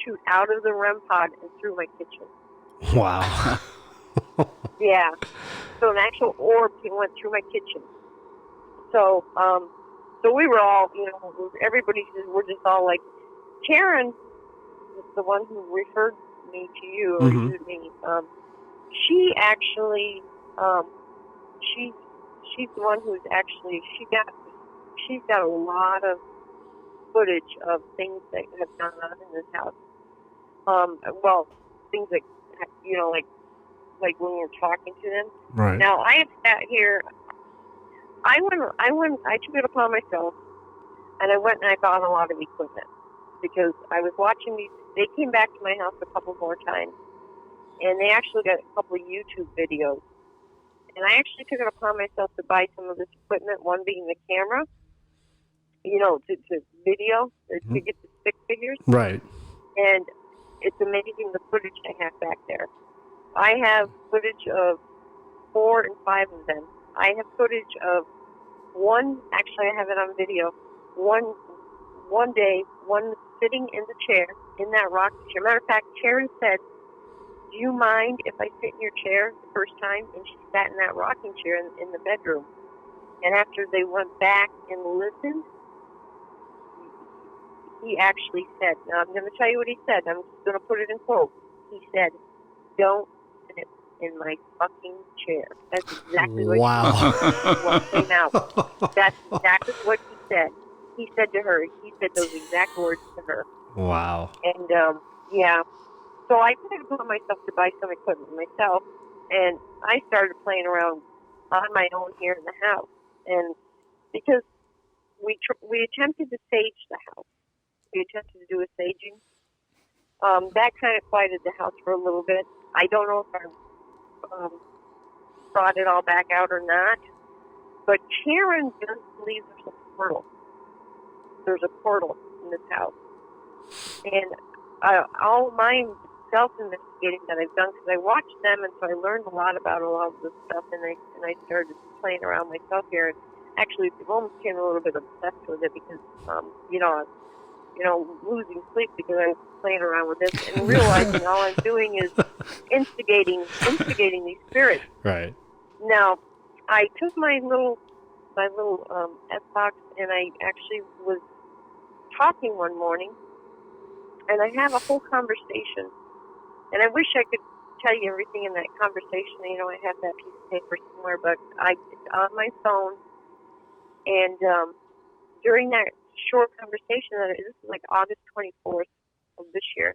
shoot out of the REM pod and through my kitchen. Wow. Yeah. So an actual orb went through my kitchen. So, we were all, we're just all like, Karen is the one who referred me to you, or you to me. She actually, she's the one who's actually, she's got a lot of footage of things that have gone on in this house. Things that, like when we're talking to them. Right. Now, I have sat here, I took it upon myself, and I went and I bought a lot of equipment, because I was watching they came back to my house a couple more times, and they actually got a couple of YouTube videos. And I actually took it upon myself to buy some of this equipment, one being the camera, to video, or to get the stick figures. Right. And it's amazing the footage I have back there. I have footage of 4 and 5 of them. I have footage of one, actually I have it on video, one day, one sitting in the chair, in that rocking chair. Matter of fact, Karen said, do you mind if I sit in your chair the first time? And she sat in that rocking chair in the bedroom. And after they went back and listened, he actually said, now I'm going to tell you what he said. I'm just going to put it in quotes. He said, don't sit in my fucking chair. That's exactly what, what came out. That's exactly what he said. He said to her, he said those exact words to her. Wow. And, yeah. So I took it upon myself to buy some equipment myself, and I started playing around on my own here in the house. And because we attempted to sage the house, we attempted to do a saging. That kind of quieted the house for a little bit. I don't know if I brought it all back out or not, but Karen does believe there's a portal. There's a portal in this house, and all my self-investigating that I've done, because I watched them, and so I learned a lot about a lot of this stuff, and I started playing around myself here, and actually almost became a little bit obsessed with it because, losing sleep because I was playing around with this and realizing all I'm doing is instigating these spirits. Right. Now, I took my little S-Box, and I actually was talking one morning, and I have a whole conversation, and I wish I could tell you everything in that conversation. I have that piece of paper somewhere, but it's on my phone, and during that short conversation, this is like August 24th of this year,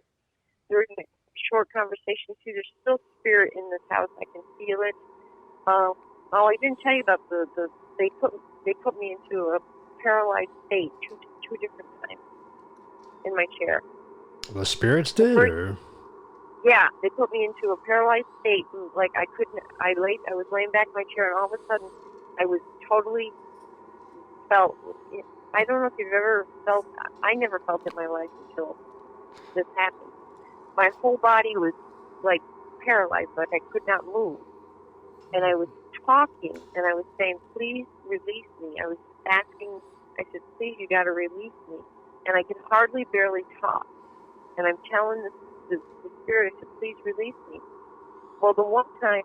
during that short conversation, see, there's still spirit in this house. I can feel it. I didn't tell you about they put me into a paralyzed state two different times in my chair. The spirits did, or? Yeah, they put me into a paralyzed state. Like I couldn't. I was laying back in my chair, and all of a sudden, I was totally felt. I don't know if you've ever felt. I never felt it in my life until this happened. My whole body was like paralyzed, like I could not move, and I was talking, and I was saying, "Please release me." I was asking. I said, "Please, you got to release me," and I could barely talk. And I'm telling the spirit, I said, "Please release me." Well, the one time,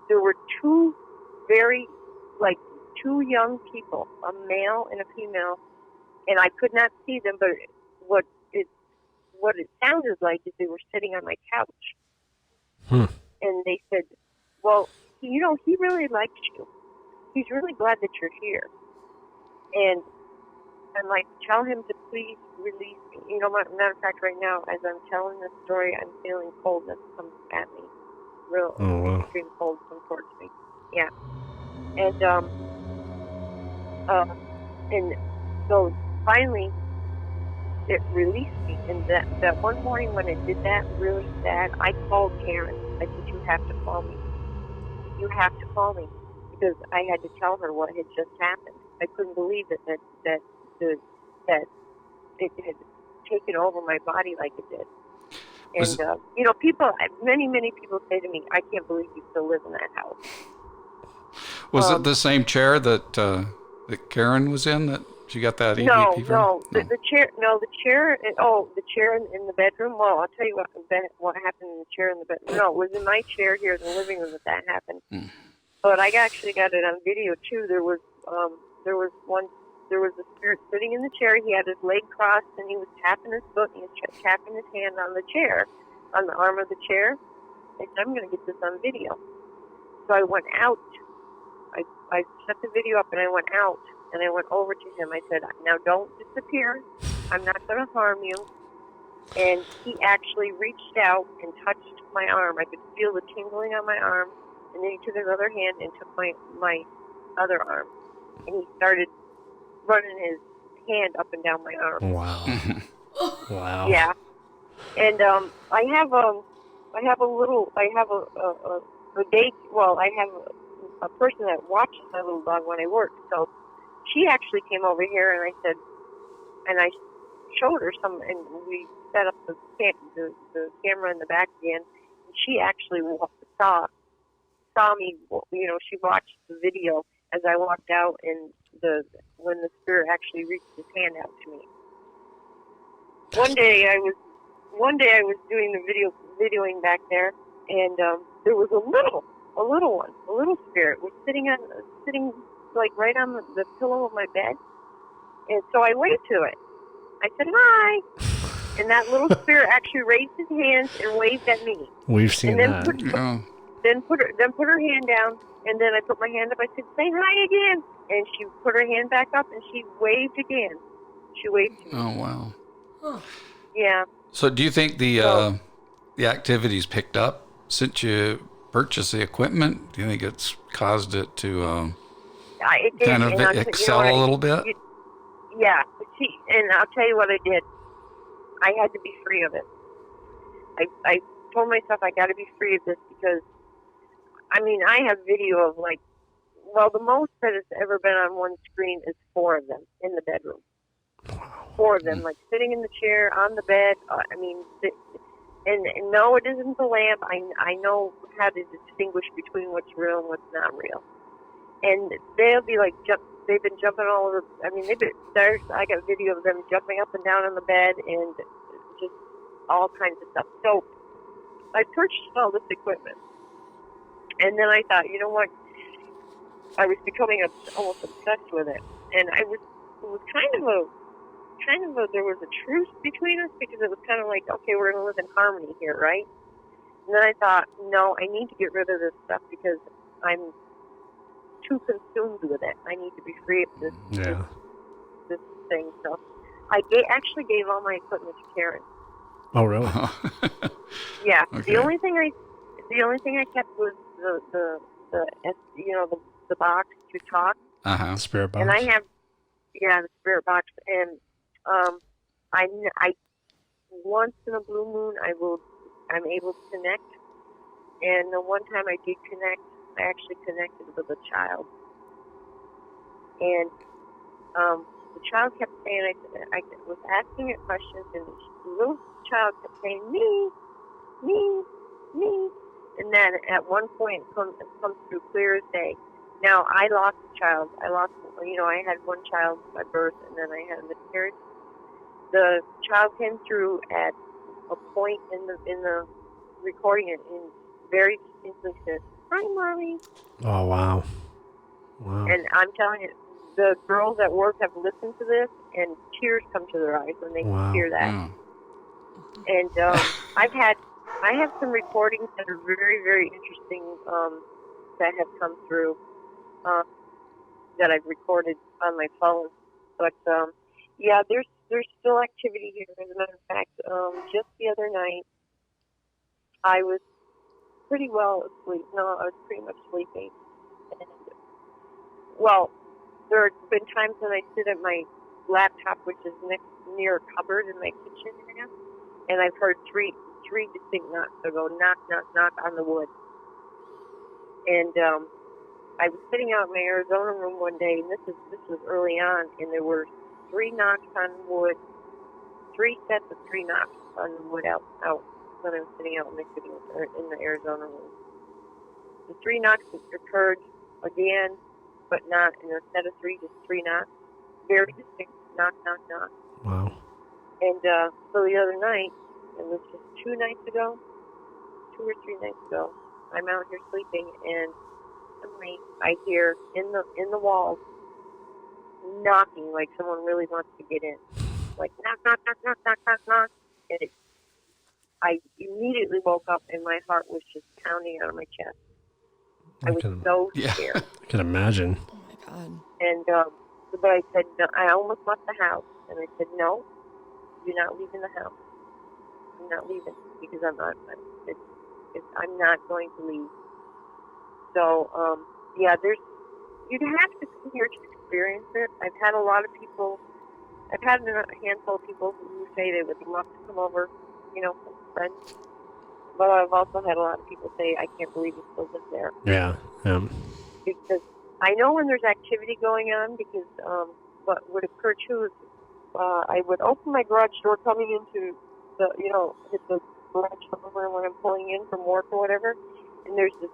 there were two young people, a male and a female, and I could not see them, but what it sounded like is they were sitting on my couch. And they said, "Well, he really likes you. He's really glad that you're here." And I'm like, "Tell him to please release me." Matter of fact, right now, as I'm telling this story, I'm feeling coldness come at me. Real extreme cold come towards me. Yeah. And so finally, it released me. And that one morning when it did that really bad, I called Karen. I said, "You have to call me. You have to call me." Because I had to tell her what had just happened. I couldn't believe it that it had taken over my body like it did. And, many people say to me, "I can't believe you still live in that house." Was it the same chair that Karen was in, that she got that EVP from? No. The chair in the bedroom. Well, I'll tell you what happened in the chair in the bedroom. No, it was in my chair here in the living room that happened. But I actually got it on video too. There was a spirit sitting in the chair. He had his leg crossed, and he was tapping his foot, and he was tapping his hand on the chair, on the arm of the chair. I said, "I'm going to get this on video." So I went out. I set the video up, and I went out, and I went over to him. I said, "Now don't disappear. I'm not going to harm you." And he actually reached out and touched my arm. I could feel the tingling on my arm, and then he took his other hand and took my other arm, and he started running his hand up and down my arm. Wow. Wow. Yeah. And I have a a person that watches my little dog when I work. So she actually came over here, and I showed her some, and we set up the camera in the back again. And she actually saw me. She watched the video as I walked out, and when the spirit actually reached his hand out to me. One day I was doing the videoing back there, and there was a little spirit was sitting like right on the pillow of my bed, and so I waved to it. I said, "Hi," and that little spirit actually raised his hands and waved at me. We've seen that. Then put her hand down, and then I put my hand up. I said, "Say hi again," and she put her hand back up, and she waved again. She waved to me. Oh wow. Huh. Yeah. So do you think the activity's picked up since you purchased the equipment? Do you think it's caused it to it did, kind of excel a little bit? Yeah. See, and I'll tell you what I did. I had to be free of it. I told myself I got to be free of this because, I have video of the most that has ever been on one screen is 4 of them in the bedroom. 4 of them, like sitting in the chair, on the bed. And no, it isn't the lamp. I know how to distinguish between what's real and what's not real. And they'll be like, they've been jumping all over. I mean, I got a video of them jumping up and down on the bed and just all kinds of stuff. So I purchased all this equipment. And then I thought, you know what? I was becoming almost obsessed with it. And it was kind of a, there was a truce between us because it was kind of like, okay, we're going to live in harmony here, right? And then I thought, no, I need to get rid of this stuff because I'm too consumed with it. I need to be free of this thing. So I actually gave all my equipment to Karen. Oh, really? Yeah. Okay. The only thing I kept was the box to talk. Uh-huh. Spirit box. And I have, the spirit box. And I once in a blue moon I'm able to connect. And the one time I did connect, I actually connected with a child. And the child kept saying, I was asking it questions, and the little child kept saying, me. And then at one point it comes through clear as day. Now, I lost a child. I had one child by birth, and then I had a miscarriage. The child came through at a point in the recording and very distinctly said, "Hi, Mommy." Oh, wow. And I'm telling you, the girls at work have listened to this, and tears come to their eyes when they hear that. Mm. And I have some recordings that are very, very interesting that have come through that I've recorded on my phone. But there's still activity here. As a matter of fact, just the other night, I was pretty well asleep. No, I was pretty much sleeping. And, well, there have been times when I sit at my laptop, which is near a cupboard in my kitchen area, and I've heard three distinct knocks. They go knock, knock, knock on the wood. And I was sitting out in my Arizona room one day, and this was early on, and there were 3 knocks on wood, 3 sets of 3 knocks on wood out when I was sitting out in the Arizona room. The 3 knocks occurred again, but not in a set of 3, just 3 knocks. Very distinct knock, knock, knock. Wow. And so the other night, it was just 2 or 3 nights ago, I'm out here sleeping, and suddenly I hear in the walls knocking like someone really wants to get in. Like knock, knock, knock, knock, knock, knock, knock. And I immediately woke up and my heart was just pounding out of my chest. I was so scared. I can imagine. Oh my God. And but I said, no, I almost left the house, and I said, no, you're not leaving the house. I'm not leaving because I'm not going to leave. So you'd have to come here to experience it. I've had a handful of people who say they would love to come over, some friends. But I've also had a lot of people say, I can't believe you still live there. Yeah. Because I know when there's activity going on, because what would occur too is I would open my garage door coming into hit the garage door when I'm pulling in from work or whatever, and there's this,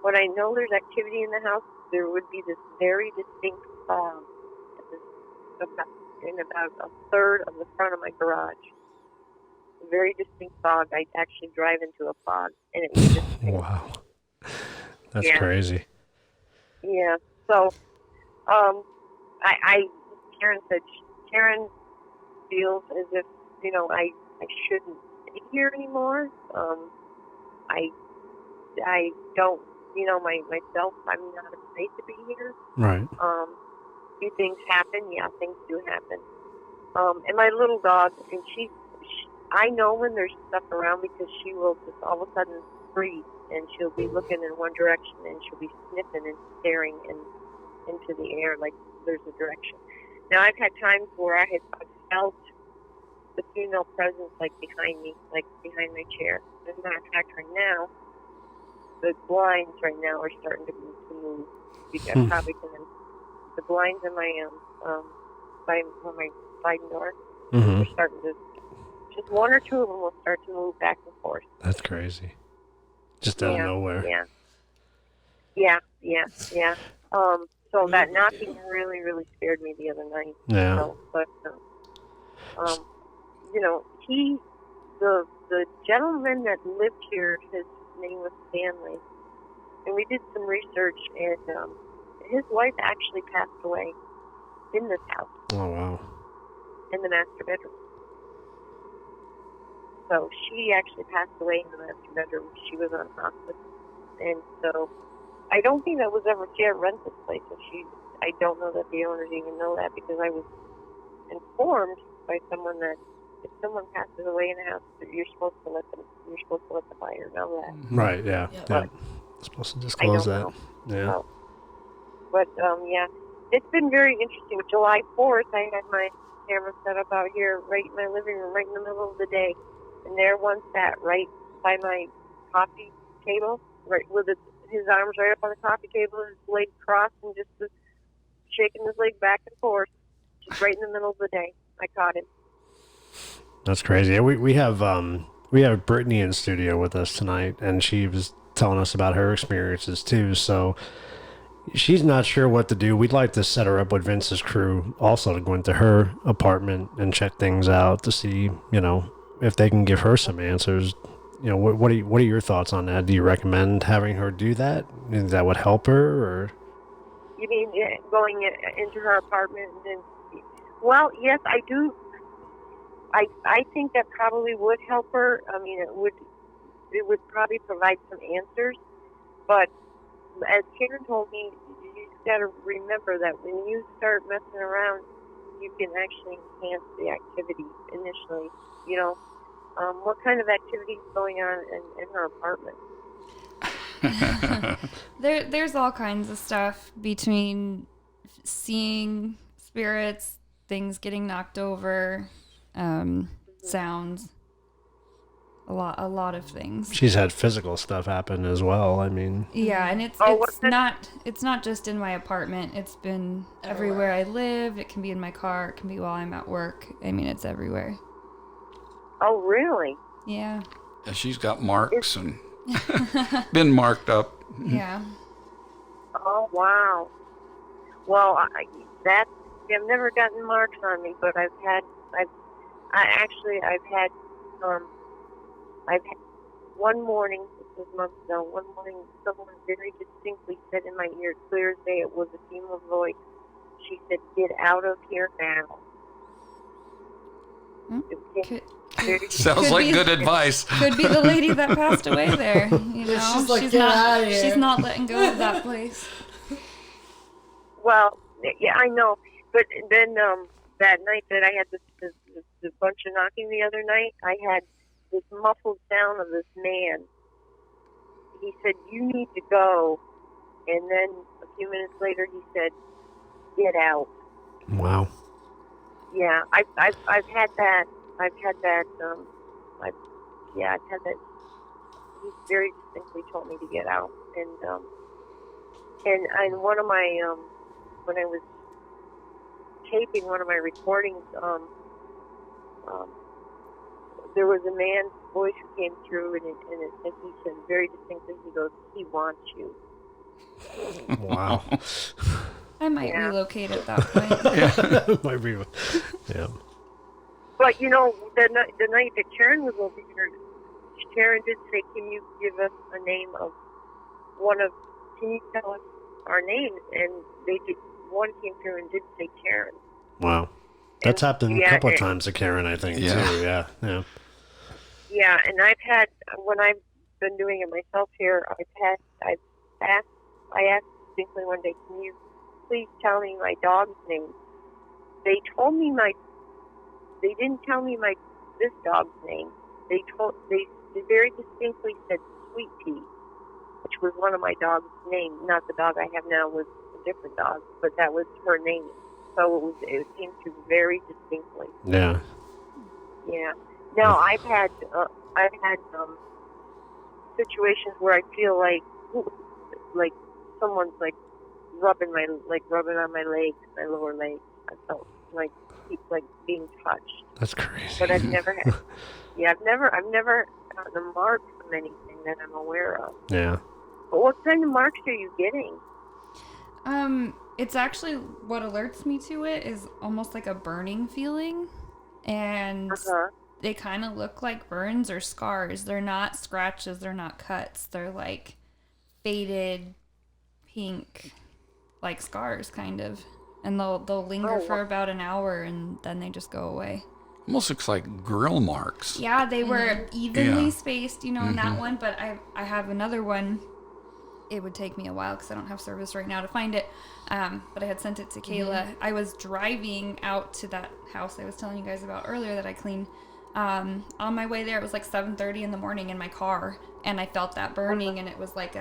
when I know there's activity in the house, there would be this very distinct fog in about a third of the front of my garage. A very distinct fog. I'd actually drive into a fog, and it was just Wow. That's crazy. Yeah. So, Karen feels as if, I shouldn't be here anymore. I don't, myself, I'm not afraid to be here. Right. Do things happen? Yeah, things do happen. And my little dog, and I know when there's stuff around because she will just all of a sudden freeze, and she'll be looking in one direction, and she'll be sniffing and staring into the air like there's a direction. Now, I've had times where I've felt the female presence like behind me, like behind my chair. As a matter of fact, right now, the blinds right now are starting to move. I probably can. The blinds in my by my sliding door are starting to just one or two of them will start to move back and forth. That's crazy. Just out of nowhere. Yeah. So that knocking really, really scared me the other night. Yeah. So, but, you know, the gentleman that lived here, his name was Stanley, and we did some research, and his wife actually passed away in this house. Oh, wow. In the master bedroom. So she actually passed away in the master bedroom. She was on hospice. And so I don't think that was ever fair rent this place. I don't know that the owners even know that, because I was informed by someone that if someone passes away in a house, you're supposed to let the buyer know that. Right, yeah. But supposed to disclose that. know. Yeah. So, but, yeah, it's been very interesting. July 4th, I had my camera set up out here right in my living room, right in the middle of the day. And there one sat right by my coffee table, right with his arms right up on the coffee table, his leg crossed, and just was shaking his leg back and forth, just right in the middle of the day. I caught him. That's crazy. We have Brittany in studio with us tonight, and she was telling us about her experiences too. So she's not sure what to do. We'd like to set her up with Vince's crew also to go into her apartment and check things out to see, you know, if they can give her some answers. You know, what are your thoughts on that? Do you recommend having her do that? Is that would help her, or? You mean going into her apartment and then? Well, yes, I do. I think that probably would help her. I mean, it would probably provide some answers. But as Karen told me, you just got to remember that when you start messing around, you can actually enhance the activity initially. You know, what kind of activity is going on in her apartment? There's all kinds of stuff, between seeing spirits, things getting knocked over, sounds, a lot of things. She's had physical stuff happen as well. I mean, yeah, and it's not just in my apartment. It's been everywhere I live. It can be in my car. It can be while I'm at work. I mean, it's everywhere. Oh, really? Yeah. Yeah, she's got marks and been marked up. Yeah. Oh, wow. Well, I've never gotten marks on me, but I've had one morning, this was months ago, someone very distinctly said in my ear, clear as day, it was a female voice. She said, "Get out of here now." Sounds like good advice. Could be the lady that passed away there. You know, She's like, "Get out of here." She's not letting go of that place. Well, yeah, I know. But then that night that I had this bunch of knocking the other night, I had this muffled sound of this man. He said, "You need to go," and then a few minutes later he said, "Get out." wow. Yeah, I've had that. I've had that. I've had that. He very distinctly told me to get out, and one of my when I was taping one of my recordings, there was a man's voice who came through, and he said very distinctly, he goes, "He wants you." Wow. I might relocate at that point. Might be. Yeah. But, you know, the night that Karen was over here, Karen did say, "Can you give us a name of can you tell us our names?" And they did. One came through and did say Karen. Wow. That's happened a couple of times to Karen, I think, too. Yeah. Yeah, and I've had, when I've been doing it myself here, I asked distinctly one day, "Can you please tell me my dog's name?" They told me they didn't tell me this dog's name. They very distinctly said Sweet Pea, which was one of my dog's names. Not the dog I have now, was a different dog, but that was her name. So it came through very distinctly. Yeah. Yeah. Now I've had situations where I feel like someone's rubbing on my legs, my lower legs. I felt like keep like being touched. That's crazy. But I've never had. Yeah, I've never gotten a mark from anything that I'm aware of. Yeah. But what kind of marks are you getting? It's actually what alerts me to it is almost like a burning feeling, and they kind of look like burns or scars. They're not scratches. They're not cuts. They're like faded pink, like scars, kind of. And they'll linger for about an hour, and then they just go away. Almost looks like grill marks. Yeah, they were evenly spaced, in that one. But I have another one. It would take me a while because I don't have service right now to find it. But I had sent it to Kayla. I was driving out to that house I was telling you guys about earlier that I cleaned. On my way there, it was like 7:30 in the morning in my car, and I felt that burning, and it was like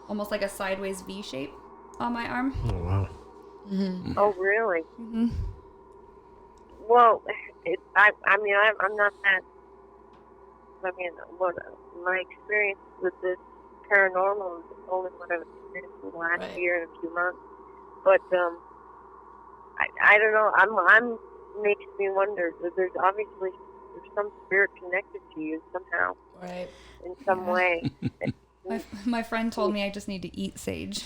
almost like a sideways V shape on my arm. Oh, wow. Mm-hmm. Oh, really? Mm-hmm. Well, I'm not that. What my experience with this paranormal is only what I've experienced in the last year and a few months. But I don't know. I'm makes me wonder. There's some spirit connected to you somehow, right? In some way. My friend told me I just need to eat sage.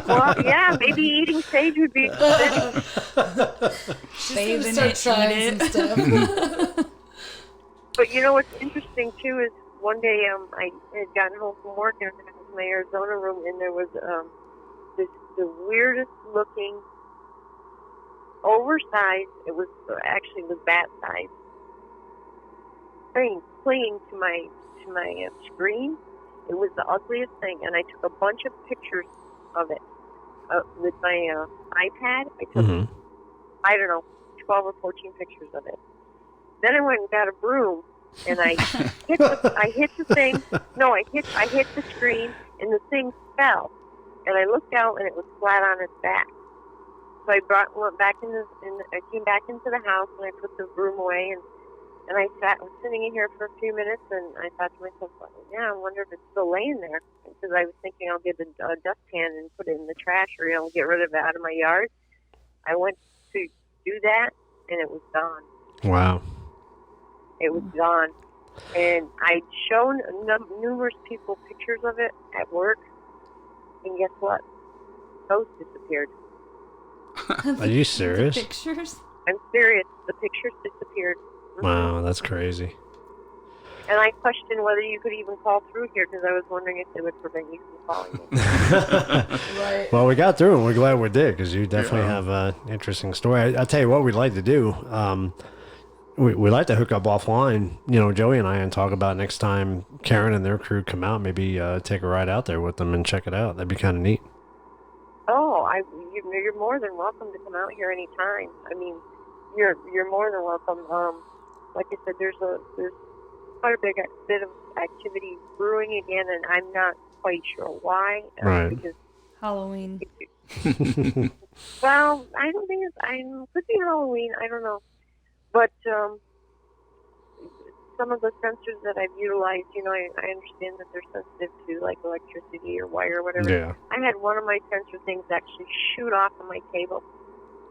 Well, yeah, maybe eating sage would be good. Bathe in it, eat it. But you know what's interesting too is one day I had gotten home from work and I was in my Arizona room, and there was the weirdest looking, oversized. It was bat size thing clinging to my screen. It was the ugliest thing, and I took a bunch of pictures of it with my iPad. I took I don't know 12 or 14 pictures of it. Then I went and got a broom, and I hit the thing. No, I hit the screen, and the thing fell. And I looked out, and it was flat on its back. So I went back I came back into the house, and I put the broom away, and I was sitting in here for a few minutes, and I thought to myself, yeah, I wonder if it's still laying there. Because I was thinking I'll get a dustpan and put it in the trash, or get rid of it out of my yard. I went to do that, and it was gone. Wow. It was gone. And I'd shown numerous people pictures of it at work, and guess what? Those disappeared. Are you serious? The pictures? I'm serious. The pictures disappeared. Wow, that's crazy. And I questioned whether you could even call through here because I was wondering if they would prevent you from calling me. Right. Well, we got through and we're glad we did because you definitely have an interesting story. I'll tell you what we'd like to do. We'd like to hook up offline, Joey and I, and talk about next time Karen and their crew come out, maybe take a ride out there with them and check it out. That'd be kind of neat. Oh, you're more than welcome to come out here anytime. I mean, you're more than welcome. Like I said, there's quite a bit of activity brewing again, and I'm not quite sure why. Right. Because Halloween. Well, I don't think could be Halloween. I don't know, but some of the sensors that I've utilized, I understand that they're sensitive to like electricity or wire or whatever. Yeah. I had one of my sensor things actually shoot off of my table.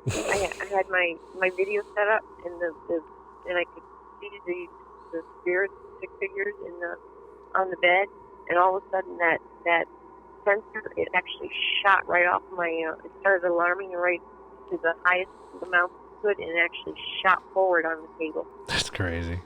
I had my video set up, and and I could see the spirit stick figures on the bed, and all of a sudden that sensor, it actually shot right off my. It started alarming right to the highest amount it could, and it actually shot forward on the table. That's crazy.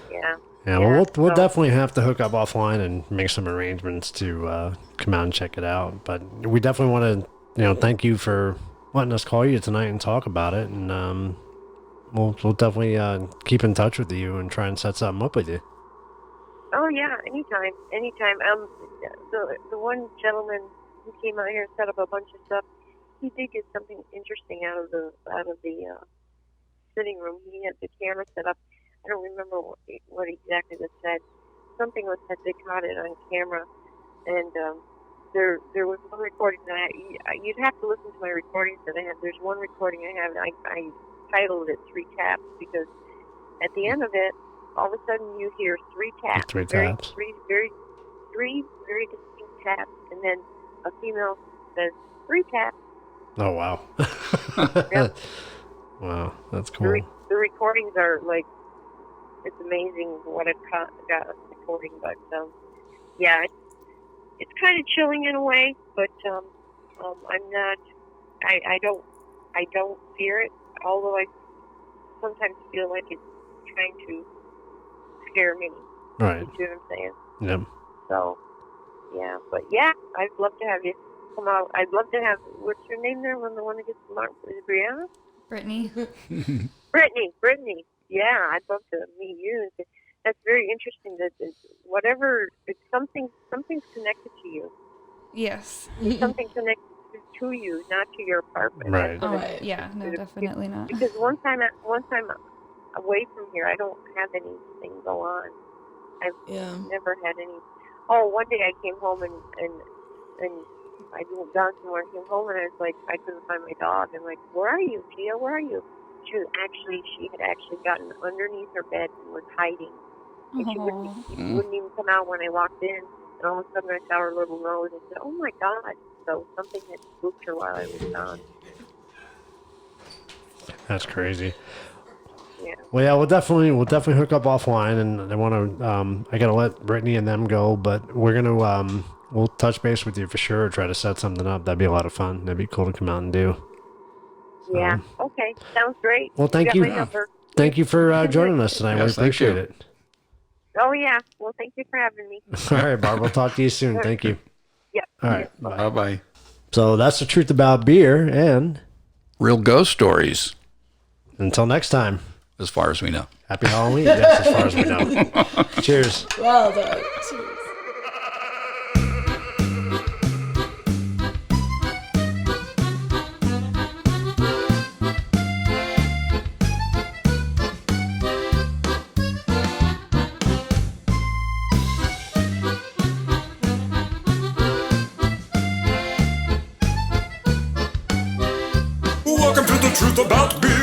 Yeah. Yeah, well, we'll definitely have to hook up offline and make some arrangements to come out and check it out. But we definitely want to, thank you for letting us call you tonight and talk about it. And we'll definitely keep in touch with you and try and set something up with you. Oh yeah, anytime. The one gentleman who came out here and set up a bunch of stuff, he did get something interesting out of the sitting room. He had the camera set up. I don't remember what exactly that said. Something was said. They caught it on camera, and there was one recording that you'd have to listen to my recordings that I have. There's one recording I have, and I titled it 3 Taps because at the end of it, all of a sudden you hear 3 taps. 3 taps. Three very distinct taps, and then a female says 3 taps. Oh wow. Yep. Wow, that's The, cool. the recordings are like, it's amazing what I've got recording, but yeah, it's kind of chilling in a way, but I'm not, I don't fear it, although I sometimes feel like it's trying to scare me. Right. You see what I'm saying? Yep. So, yeah, but yeah, I'd love to have you come out. I'd love to have, what's your name there when the one that gets marked? Is it Brianna? Brittany. Brittany. Yeah, I'd love to meet you. That's very interesting. That whatever, it's something's connected to you. Yes. Something connected to you, not to your apartment. Right. That's what Right. Yeah, no, definitely not. Because once I'm away from here, I don't have anything go on. I've never had any. Oh, one day I came home and I went down somewhere. I came home and I was like, I couldn't find my dog. I'm like, where are you, Tia? Where are you? She had actually gotten underneath her bed and was hiding. And she wouldn't even come out when I walked in. And all of a sudden I saw her little nose and said, oh my God. So something had spooked her while I was gone. That's crazy. Yeah. Well, yeah, we'll definitely hook up offline, and I want to. I gotta let Brittany and them go, but we're gonna we'll touch base with you for sure. Try to set something up. That'd be a lot of fun. That'd be cool to come out and do. Yeah. Okay. Sounds great. Well, thank got you. my number. Thank you for joining us tonight. Yes, we thank appreciate you. it. Oh yeah. Well, thank you for having me. All right, Barb. We'll talk to you soon. Thank you. Yeah. All right. Bye. Bye-bye. So that's the truth about beer, and Real ghost stories, until next time, as far as we know. happy Halloween. Yes, as far as we know. Cheers. Well done. Cheers. Welcome to the truth about beer.